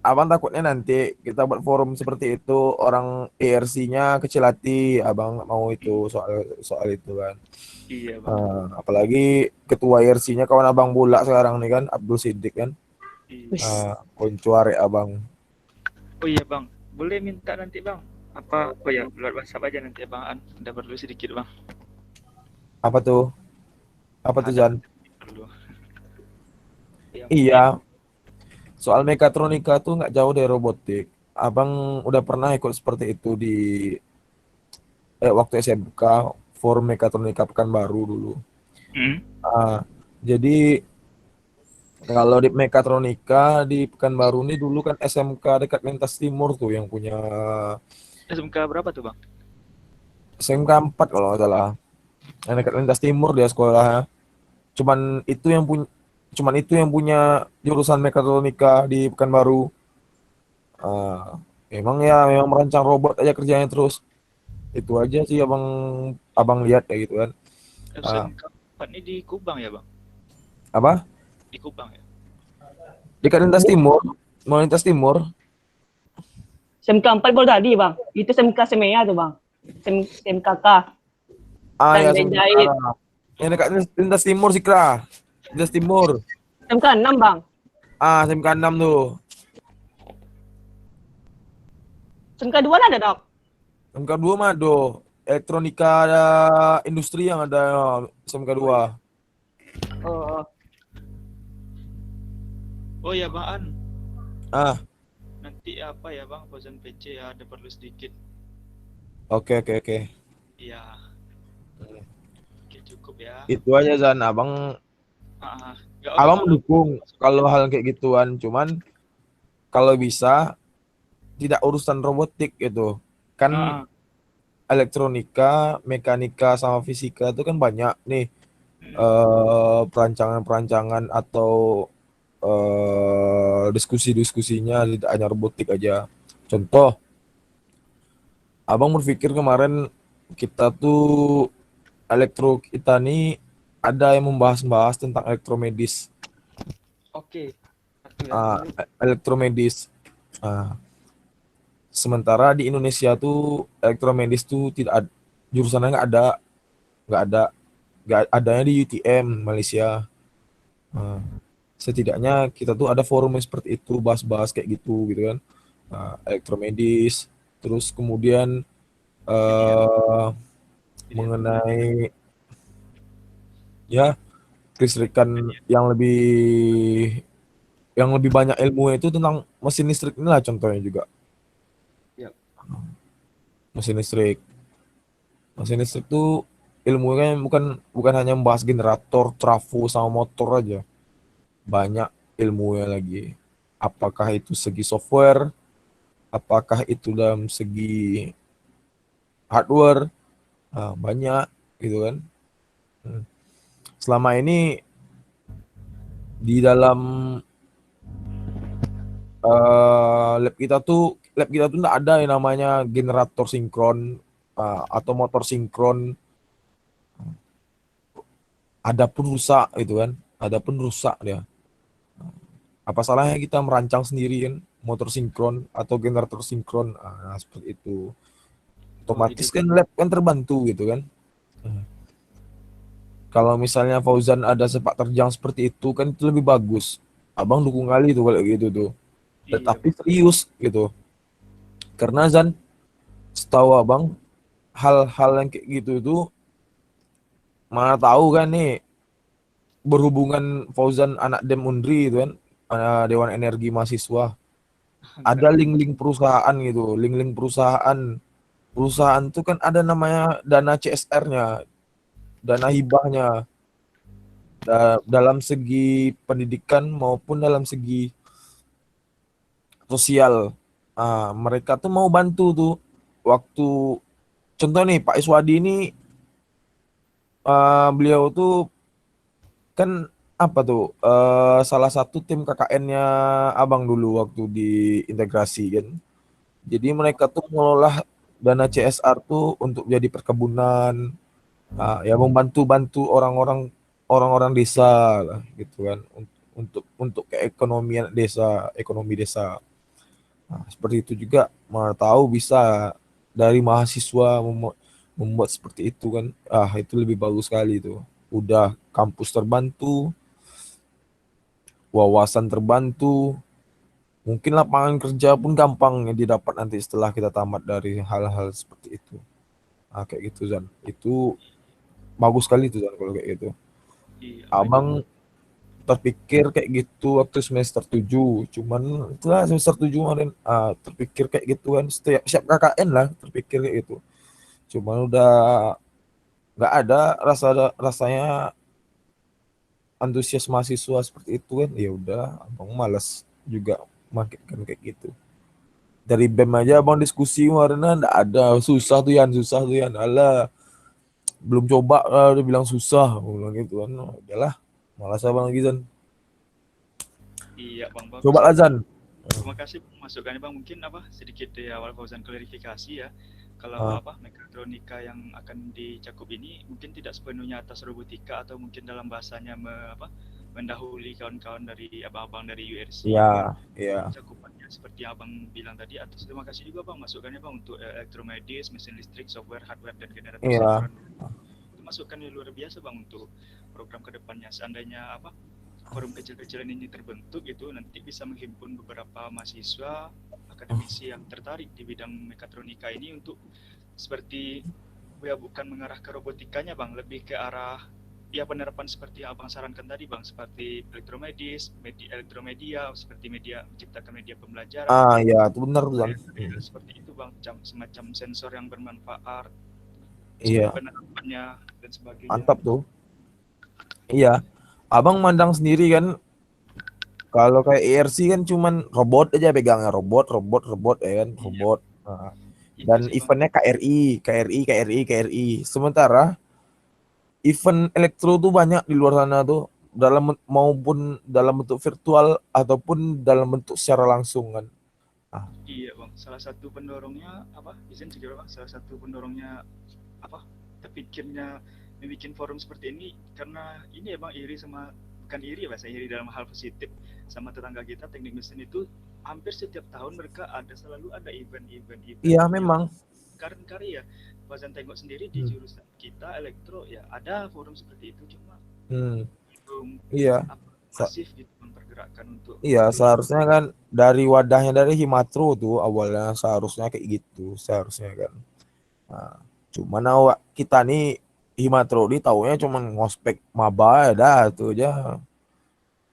abang takutnya nanti kita buat forum seperti itu orang ERC-nya kecil hati, abang nggak mau itu soal itu kan. Iya Bang. Apalagi ketua ERC-nya kawan abang bola sekarang nih kan, Abdul Siddiq kan. Iya. Koncuare abang. Oh iya Bang, boleh minta nanti Bang. Apa? Oh ya, lewat WhatsApp aja nanti Bang. Udah perlu sedikit Bang. Apa tuh? Apa tuh Zan? Perlu. Iya. Soal mekatronika tuh nggak jauh dari robotik. Abang udah pernah ikut seperti itu di waktu SMK, forum mekatronika Pekanbaru dulu. Jadi kalau di mekatronika di Pekanbaru ini dulu kan SMK dekat Lintas Timur tuh yang punya. SMK berapa tuh Bang? SMK 4 kalau nggak salah. Yang dekat Lintas Timur dia sekolahnya. Cuman itu yang punya jurusan mekatronika di Pekanbaru. Memang merancang robot aja kerjanya terus. Itu aja sih abang lihat kayak gitu kan. SMK 4 ini di Kubang ya Bang? Apa? Di Kubang ya? Dekat Lintas Timur. Mau Lintas Timur. SMK 4 baru tadi bang. Itu SMK Semea tuh bang. SMKK. Ya Jahit. Yang dekat Lintas Timur sih Kra. Lintas Timur. SMK 6 bang. SMK 6 tuh. SMK 2 lah ada dok. SMK 2 mah do. Elektronika ada industri yang ada SMK 2. Oh ya Bang An. Nanti apa ya Bang, Fauzan PC ya ada perlu sedikit. Oke. Iya. Oke, cukup ya. Itu aja Zan, abang mendukung kalau hal kayak gituan, cuman kalau bisa tidak urusan robotik gitu. Kan elektronika, mekanika sama fisika itu kan banyak nih perancangan-perancangan atau diskusi-diskusinya, tidak hanya robotik aja. Contoh, abang berpikir kemarin kita nih ada yang membahas tentang elektromedis. Oke. Elektromedis. Sementara di Indonesia tuh elektromedis tuh tidak jurusannya nggak adanya di UTM Malaysia. Setidaknya kita tuh ada forum seperti itu, bahas-bahas kayak gitu kan. elektromedis, terus kemudian mengenai ya kelistrikan yang lebih banyak ilmu itu tentang mesin listrik inilah contohnya juga. Yap. Mesin listrik itu ilmunya bukan hanya membahas generator, trafo sama motor aja. Banyak ilmunya lagi. Apakah itu segi software, apakah itu dalam segi hardware, banyak gitu kan. Selama ini di dalam lab kita tuh nggak ada yang namanya generator sinkron atau motor sinkron. Ada pun rusak gitu kan, dia. Apa salahnya kita merancang sendiri kan motor sinkron atau generator sinkron, seperti itu. Otomatis kan lab kan terbantu gitu kan. Kalau misalnya Fauzan ada sepak terjang seperti itu kan itu lebih bagus. Abang dukung kali itu kalau gitu tuh. Tetapi serius gitu. Karena Zan, setahu abang hal-hal yang kayak gitu tuh mana tahu kan nih berhubungan Fauzan anak Dem Undri itu kan, Dewan Energi Mahasiswa. Ada link-link perusahaan gitu, link-link perusahaan. Perusahaan tuh kan ada namanya dana CSR-nya, dana hibahnya. Dalam segi pendidikan maupun dalam segi sosial. Mereka tuh mau bantu tuh. Waktu contoh nih Pak Iswadi ini beliau tuh kan apa tuh salah satu tim KKN-nya abang dulu waktu di integrasi kan. Jadi mereka tuh mengelola dana CSR tuh untuk jadi perkebunan, ya membantu orang-orang desa lah gitu kan, untuk keekonomian desa, ekonomi desa. Seperti itu juga mana tahu bisa dari mahasiswa membuat seperti itu kan. Itu lebih bagus sekali itu. Udah kampus terbantu, wawasan terbantu, mungkin lapangan kerja pun gampang yang didapat nanti setelah kita tamat dari hal-hal seperti itu. Kayak gitu Zan. Itu bagus sekali itu Zan kalau kayak gitu. Abang terpikir kayak gitu waktu semester 7, cuman itulah semester 7 kemarin terpikir kayak gitu kan, siap KKN lah terpikir kayak gitu. Cuman udah nggak ada rasanya antusias mahasiswa seperti itu kan, ya udah abang malas juga makin kayak gitu. Dari BEM aja abang diskusi kemarin nggak ada, susah tuh Yan, alah belum coba dia bilang susah, aku bilang gitu kan. Udahlah, malas abang lagi Zan. Iya Bang, bagus. Coba lah Zan. Terima kasih masukannya Bang. Mungkin sedikit di awal Fauzan klarifikasi ya. Kalau mekatronika yang akan dicakup ini mungkin tidak sepenuhnya atas robotika atau mungkin dalam bahasanya mendahului kawan-kawan dari abang-abang dari URC. Iya. Cakupannya seperti abang bilang tadi. Terima kasih juga Bang masukannya Bang untuk elektromedis, mesin listrik, software, hardware dan generator sinkron. Itu masukannya luar biasa Bang untuk program kedepannya. Seandainya forum kecil-kecilan ini terbentuk itu nanti bisa menghimpun beberapa mahasiswa akademisi yang tertarik di bidang mekatronika ini untuk seperti bukan mengarah ke robotikanya Bang, lebih ke arah penerapan seperti yang Abang sarankan tadi Bang, seperti elektromedis, elektromedia, seperti menciptakan media pembelajaran. Ya itu benar Bang. Seperti itu Bang, semacam sensor yang bermanfaat. Iya. Penerapannya dan sebagainya. Mantap tuh. Iya. Abang mandang sendiri kan, kalau kayak ERC kan cuman robot aja pegangnya, robot ya kan, robot. Dan eventnya KRI. Sementara event elektro tuh banyak di luar sana tuh, maupun dalam bentuk virtual ataupun dalam bentuk secara langsung kan. Iya Bang, salah satu pendorongnya izin segera Bang, salah satu pendorongnya terpikirnya membuat forum seperti ini karena ini ya Bang, bukan iri ya bahasa iri dalam hal positif sama tetangga kita teknik mesin itu hampir setiap tahun mereka selalu ada event. Iya memang. Karya Fauzan tengok sendiri di jurusan kita elektro ya ada forum seperti itu cuma belum masif gitu Bang, pergerakan untuk Iya, seharusnya kan dari wadahnya dari Himatro tuh awalnya seharusnya kayak gitu, seharusnya kan. Nah, cuman awak kita nih Himatro di taunya cuma ngospek maba ya dah tuh aja.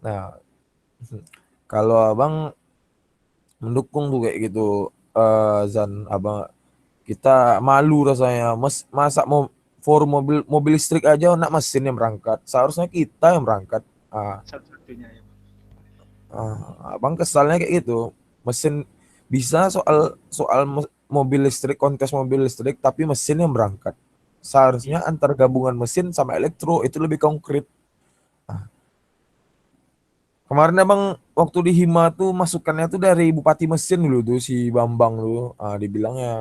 Nah, kalau abang mendukung tuh kayak gitu, Zan, abang kita malu rasanya, masa mau forum mobil listrik aja nak mesin yang berangkat, seharusnya kita yang berangkat. satu-satunya ya Bang. Abang kesalnya kayak gitu, mesin bisa soal mobil listrik, kontes mobil listrik, tapi mesin yang berangkat. Seharusnya antar gabungan mesin sama elektro itu lebih konkret. Kemarin abang waktu di Hima tuh masukannya tuh dari Bupati Mesin dulu tuh si Bambang tuh, dibilangnya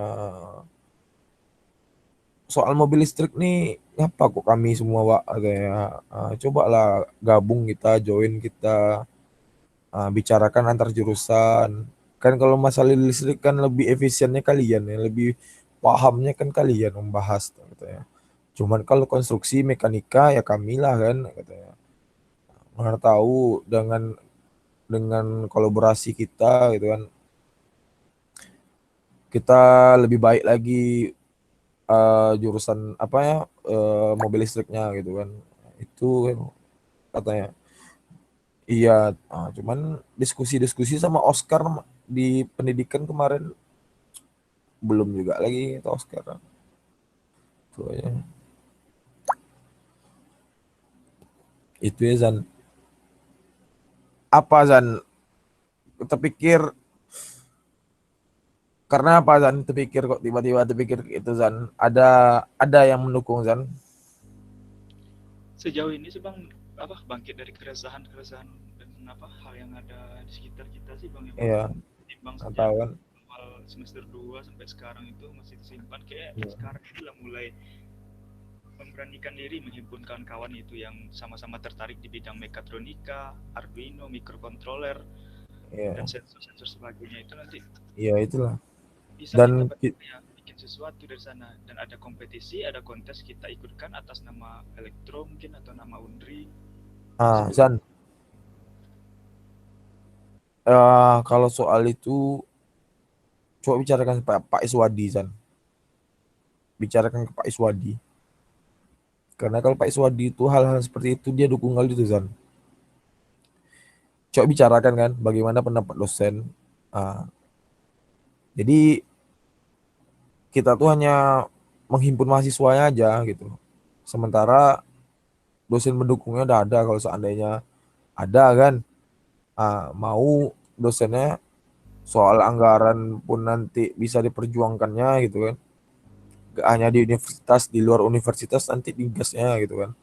soal mobil listrik nih ngapa kok kami semua Wak katanya, coba lah gabung kita, join kita, bicarakan antar jurusan. Kan kalau masalah listrik kan lebih efisiennya kalian ya, lebih pahamnya kan kalian membahas katanya. Cuman kalau konstruksi mekanika ya kami lah kan katanya. Mana tahu dengan kolaborasi kita gitu kan, kita lebih baik lagi jurusan apa ya, mobil listriknya gitu kan. Itu katanya. Iya, cuman diskusi-diskusi sama Oscar di pendidikan kemarin belum juga lagi itu Oscar. Itu aja. Itu ya Zan. Apa Zan? Terpikir karena apa Zan? Terpikir kok tiba-tiba terpikir itu Zan. Ada yang mendukung Zan. Sejauh ini sih Bang, bangkit dari keresahan dan hal yang ada di sekitar kita sih Bang, Iya. Bang, Tahu kan? awal semester 2 sampai sekarang itu masih tersimpan kayak sekarang itu lah mulai memberanikan diri menghimpun kawan-kawan itu yang sama-sama tertarik di bidang mekatronika, Arduino, microcontroller, dan sensor-sensor sebagainya itu nanti. Iya itulah. Bisa Dan kita bikin sesuatu dari sana, dan ada kompetisi, ada kontes kita ikutkan atas nama Elektro mungkin atau nama Undri. Zan. Kalau soal itu coba bicarakan Pak Iswadi Zan. Bicarakan ke Pak Iswadi. Karena kalau Pak Iswadi itu hal-hal seperti itu dia dukung kali itu Zan. Coba bicarakan kan bagaimana pendapat dosen. Jadi kita tuh hanya menghimpun mahasiswanya aja gitu. Sementara dosen mendukungnya udah ada, kalau seandainya ada kan, mau dosennya soal anggaran pun nanti bisa diperjuangkannya gitu kan. Gak hanya di universitas, di luar universitas nanti digasnya gitu kan.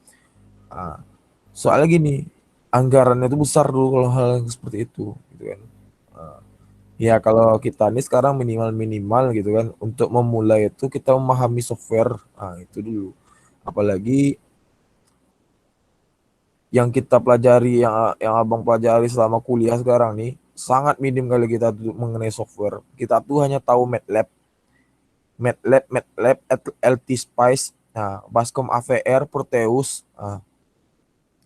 Soalnya gini, anggarannya itu besar dulu kalau hal seperti itu gitu kan. Ya kalau kita nih sekarang minimal gitu kan, untuk memulai itu kita memahami software, itu dulu. Apalagi yang kita pelajari, yang abang pelajari selama kuliah sekarang nih, sangat minim kali kita tuh mengenai software. Kita tuh hanya tahu MATLAB, LT Spice, Bascom AVR, Proteus.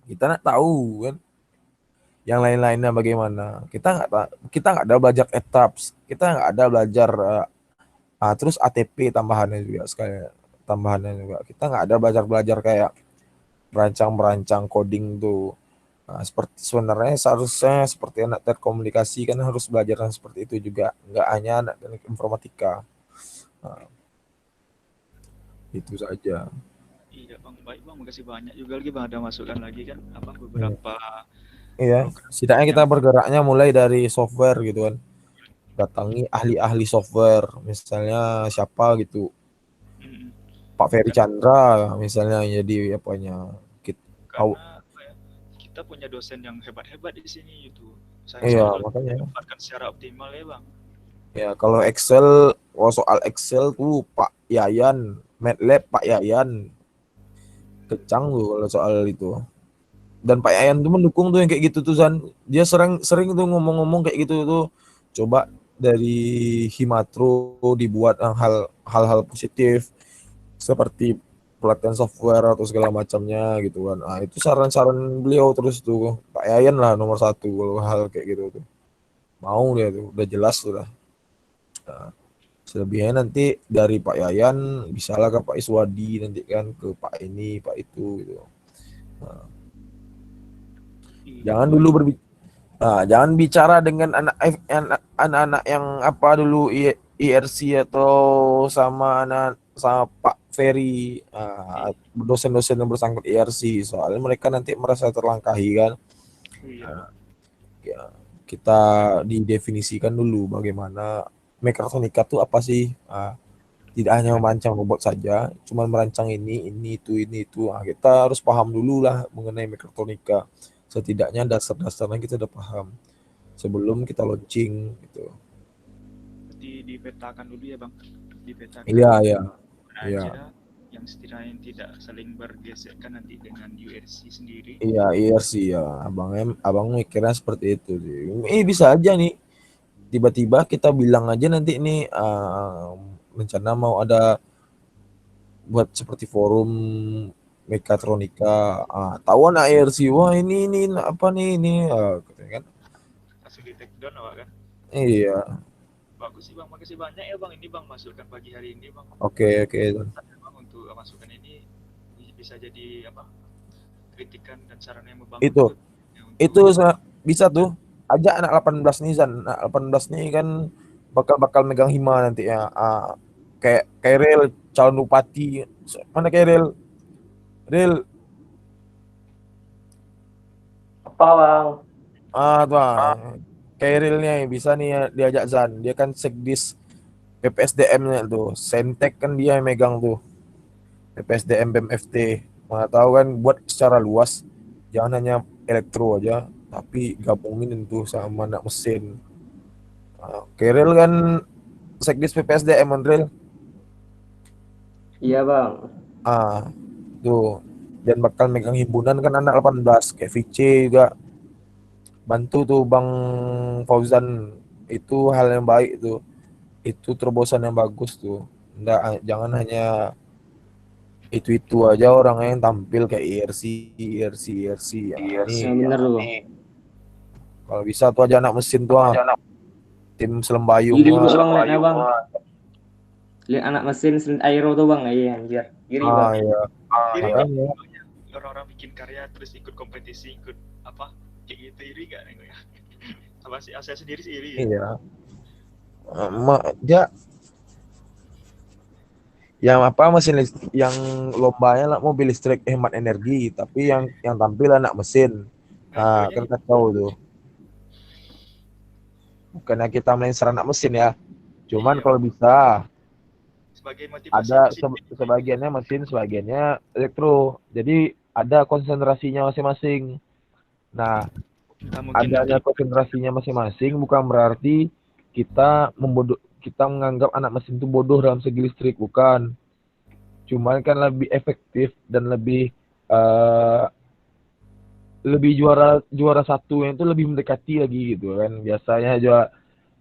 Kita nggak tahu kan yang lain-lainnya bagaimana. Kita nggak ada belajar ETABS, kita nggak ada belajar terus ATP tambahannya juga kita nggak ada belajar kayak merancang coding tuh. Seperti sebenarnya seharusnya seperti anak telekomunikasi kan harus belajar seperti itu juga, nggak hanya anak teknik informatika. Itu saja. Iya Bang, baik Bang, makasih banyak juga lagi Bang, ada masukan lagi kan beberapa. Iya, setidaknya kita bergeraknya mulai dari software gitu kan. Datangi ahli-ahli software, misalnya siapa gitu. Pak Ferry Chandra misalnya jadi apanya. Karena kita punya dosen yang hebat-hebat di sini gitu. Iya, makanya menempatkan secara optimal ya Bang. Ya, kalau soal Excel tuh Pak Yayan, MATLAB Pak Yayan. Kecang tuh kalau soal itu. Dan Pak Yayan tuh mendukung tuh yang kayak gitu tuh Zan. Dia sering tuh ngomong-ngomong kayak gitu tuh. Coba dari Himatro dibuat hal-hal positif seperti pelatihan software atau segala macamnya gitu kan. Itu saran-saran beliau terus tuh Pak Pak Yayan lah nomor 1 kalau hal kayak gitu tuh. Mau dia tuh, udah jelas tuh lah. Nah, selebihnya nanti dari Pak Yayan bisalah ke Pak Iswadi nanti kan, ke Pak ini, Pak itu gitu. Nah, jangan dulu jangan bicara dengan anak-anak yang apa dulu IRC atau sama Pak Ferry, dosen-dosen yang bersangkut IRC, soalnya mereka nanti merasa terlangkahi kan. Iya. Ya, kita didefinisikan dulu bagaimana mekatronika itu apa sih. Tidak hanya merancang robot saja, cuma merancang ini itu. Kita harus paham dulu lah mengenai mekatronika. Setidaknya dasar-dasarnya kita udah paham sebelum kita launching gitu. Dipetakan dulu ya bang, dipetakan. Iya. Aja yang setidaknya tidak saling bergeserkan nanti dengan URC sendiri. Iya sih ya, abang mikirnya seperti itu sih. Bisa aja nih, tiba-tiba kita bilang aja nanti ini rencana mau ada buat seperti forum mekatronika. Tahu anak IRC, wah ini apa nih ini, kan? Langsung di take down awak kan? Iya. Bagus sih bang, makasih banyak ya bang. Ini bang masukan pagi hari ini bang. Oke. Bang, untuk masukan ini bisa jadi apa? Kritikan dan saran yang membangun. Itu bisa tuh. Ajak anak 18 nih Zan. Anak 18 nih kan bakal megang hima nanti ya. Kayak Rel calon bupati. Mana kayak Rel? Apa bang? Tuh. Kayak nih bisa nih diajak Zan. Dia kan sekdis PPSDM-nya tuh. Sentek kan dia yang megang tuh. PPSDM BMFT. Mana tahu kan buat secara luas. Jangan hanya elektro aja, tapi gabungin tuh sama anak mesin. Keril kan sekdis PPSDM Andrel. Iya bang. Tuh. Dan bakal megang himpunan kan anak 18 kayak VC juga. Bantu tuh Bang Fauzan, itu hal yang baik tuh. Itu terobosan yang bagus tuh. Jangan hanya itu aja orang yang tampil kayak IRC. Ini bener tuh bang. kalau bisa tuh aja anak mesin tuh tim Selembayung. Iri bang liatnya bang. Lihat anak mesin aero tuh bang, iya anjir. Iri bang. Iya. Orang-orang bikin karya terus ikut kompetisi, ikut apa? Kayak gitu iri gak nengok ya? Sama si saya sendiri sih iri. Iya. Dia yang apa mesin yang lombanya lah mobil listrik hemat energi, tapi yang tampil anak mesin. Kan kacau tuh. Bukannya kita melengsar anak mesin ya. Cuman kalau bisa sebagai motivasi ada sebagiannya mesin, sebagiannya elektro. Jadi ada konsentrasinya masing-masing. Nah, adanya konsentrasinya masing-masing bukan berarti kita menganggap anak mesin itu bodoh dalam segi listrik, bukan. Cuman kan lebih efektif dan lebih juara satu yang itu lebih mendekati lagi gitu kan.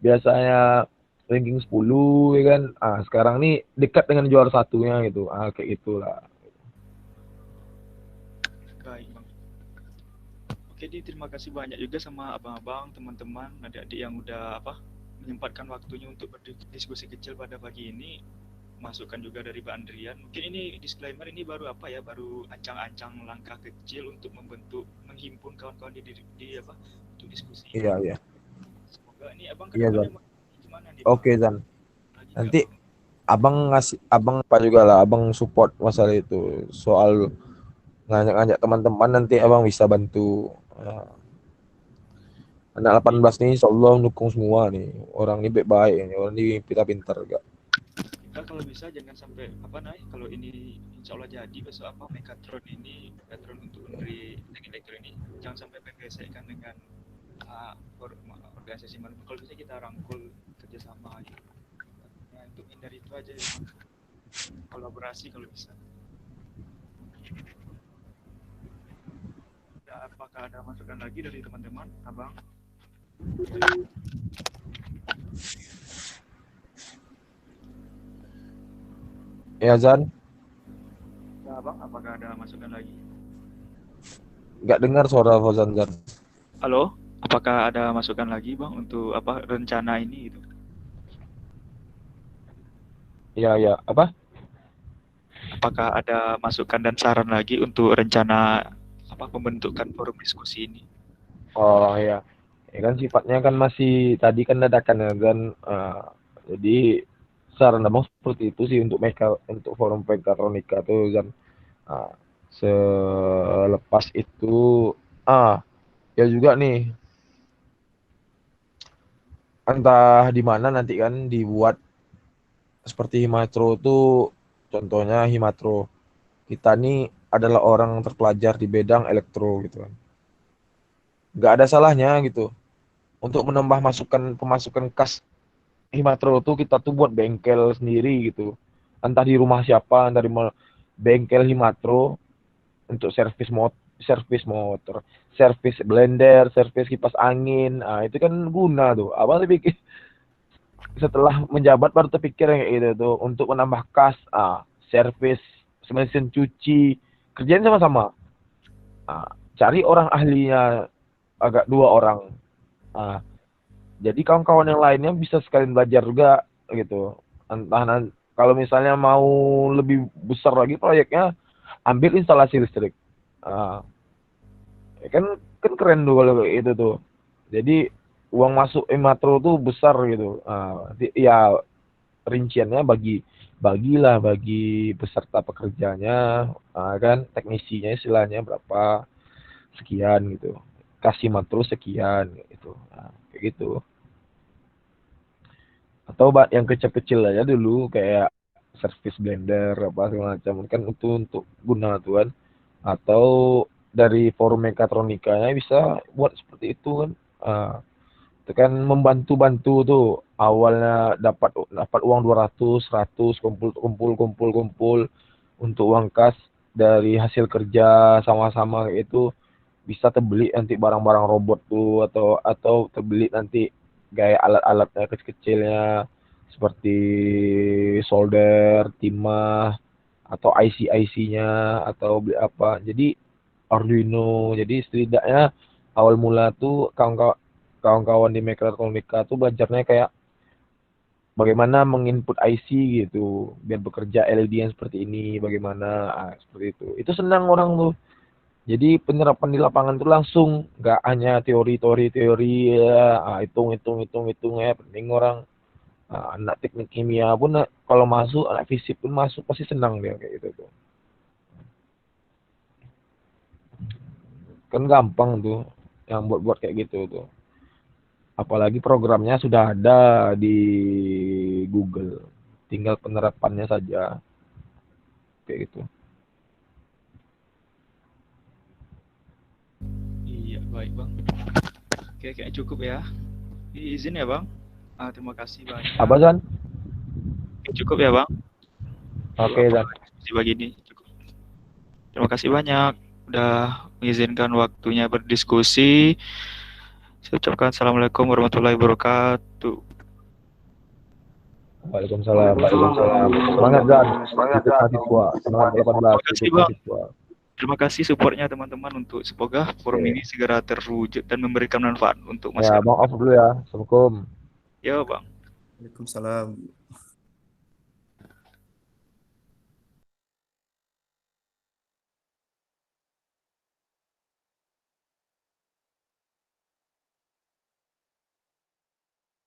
Biasanya ranking 10 ya kan. Sekarang nih dekat dengan juara satunya gitu. Kayak gitulah. Baik bang. Oke, terima kasih banyak juga sama abang-abang, teman-teman, adik-adik yang udah menyempatkan waktunya untuk berdiskusi kecil pada pagi ini. Masukan juga dari Pak Andrian. Mungkin ini disclaimer, ini baru baru ancang-ancang langkah kecil untuk menghimpun kawan-kawan di untuk diskusi. Iya. Semoga ini abang gimana nih? Oke Zan. Nanti abang apa juga lah, abang support masalah itu. Soal ngajak teman-teman nanti abang bisa bantu. Anak 18 nih insyaallah dukung semua nih. Orang ini baik ini, orang ini pintar-pintar juga. Kita kalau bisa jangan sampai kalau ini insyaallah jadi besok Mekatron untuk memberi elektro ini jangan sampai PPSI kan dengan organisasi manapun. Kalau bisa kita rangkul kerjasama gitu. Nah, untuk hindari itu aja ya. Kolaborasi kalau bisa. Apakah ada masukan lagi dari teman-teman, abang? Ya Zan. Ya abang, apakah ada masukan lagi? Nggak dengar suara Fauzan Zan. Halo, apakah ada masukan lagi Bang untuk apa rencana ini gitu? Ya, apa? Apakah ada masukan dan saran lagi untuk rencana apa pembentukan forum diskusi ini? Oh ya, ya kan sifatnya kan masih tadi kan dadakan ya dan jadi saran abang seperti itu sih untuk forum mekatronika tuh dan ah, selepas itu ya juga nih entah di mana nanti kan dibuat seperti Himatro tuh contohnya Himatro kita nih adalah orang terpelajar di bidang elektro gitu kan. Nggak ada salahnya gitu untuk menambah pemasukan kas Himatro tuh kita tuh buat bengkel sendiri gitu. Entah di rumah siapa, entah di bengkel Himatro untuk servis motor, servis blender, servis kipas angin. Ah, itu kan guna tuh. Apa sih pikir setelah menjabat baru terpikir yang kayak gitu tuh untuk menambah kas, servis mesin cuci, kerjaan sama-sama. Cari orang ahlinya agak 2 orang. Ah, jadi kawan-kawan yang lainnya bisa sekalian belajar juga gitu. Entah kalau misalnya mau lebih besar lagi proyeknya, ambil instalasi listrik. Ah, ya kan keren tuh kalau kayak gitu tuh. Jadi uang masuk Ematro tuh besar gitu. Ya rinciannya bagi peserta pekerjanya, kan teknisinya istilahnya berapa sekian gitu. Kasih Matro sekian gitu. Kayak gitu. Atau yang kecil-kecil aja dulu kayak servis blender apa segala macam kan itu untuk guna tuh kan. Atau dari forum mekatronikanya bisa buat seperti itu kan. Itu kan membantu-bantu tuh awalnya dapat uang 200 100 kumpul untuk uang kas dari hasil kerja sama-sama itu bisa terbeli nanti barang-barang robot tuh atau terbeli nanti kayak alat-alatnya kecil-kecilnya seperti solder, timah atau IC-nya atau beli apa. Jadi Arduino. Jadi setidaknya awal mula tuh kawan-kawan di mekatronika tuh belajarnya kayak bagaimana menginput IC gitu biar bekerja LED yang seperti ini bagaimana seperti itu. Itu senang orang tuh. Jadi penerapan di lapangan tuh langsung nggak hanya teori ya hitung ya penting orang anak teknik kimia pun kalau masuk anak fisik pun masuk pasti senang dia kayak gitu tuh. Kan gampang tuh yang buat kayak gitu tuh. Apalagi programnya sudah ada di Google. Tinggal penerapannya saja. Kayak gitu. Iya, baik Bang. Oke, kayaknya cukup ya. Izin ya Bang. Terima kasih banyak. Apa, Zan? Cukup ya Bang. Oke, Zan. Diskusi pagi ini cukup. Terima kasih banyak udah mengizinkan waktunya berdiskusi. Saya ucapkan assalamualaikum warahmatullahi wabarakatuh. Waalaikumsalam. Semangat, Zan. Semangat mahasiswa. Semangat 18. Terima kasih, Ikut Bang. mahasiswa. Terima kasih supportnya teman-teman untuk semoga forum ini segera terwujud dan memberikan manfaat untuk Ya, masyarakat. Bang off dulu ya. Assalamualaikum. Ya, Bang. Waalaikumsalam.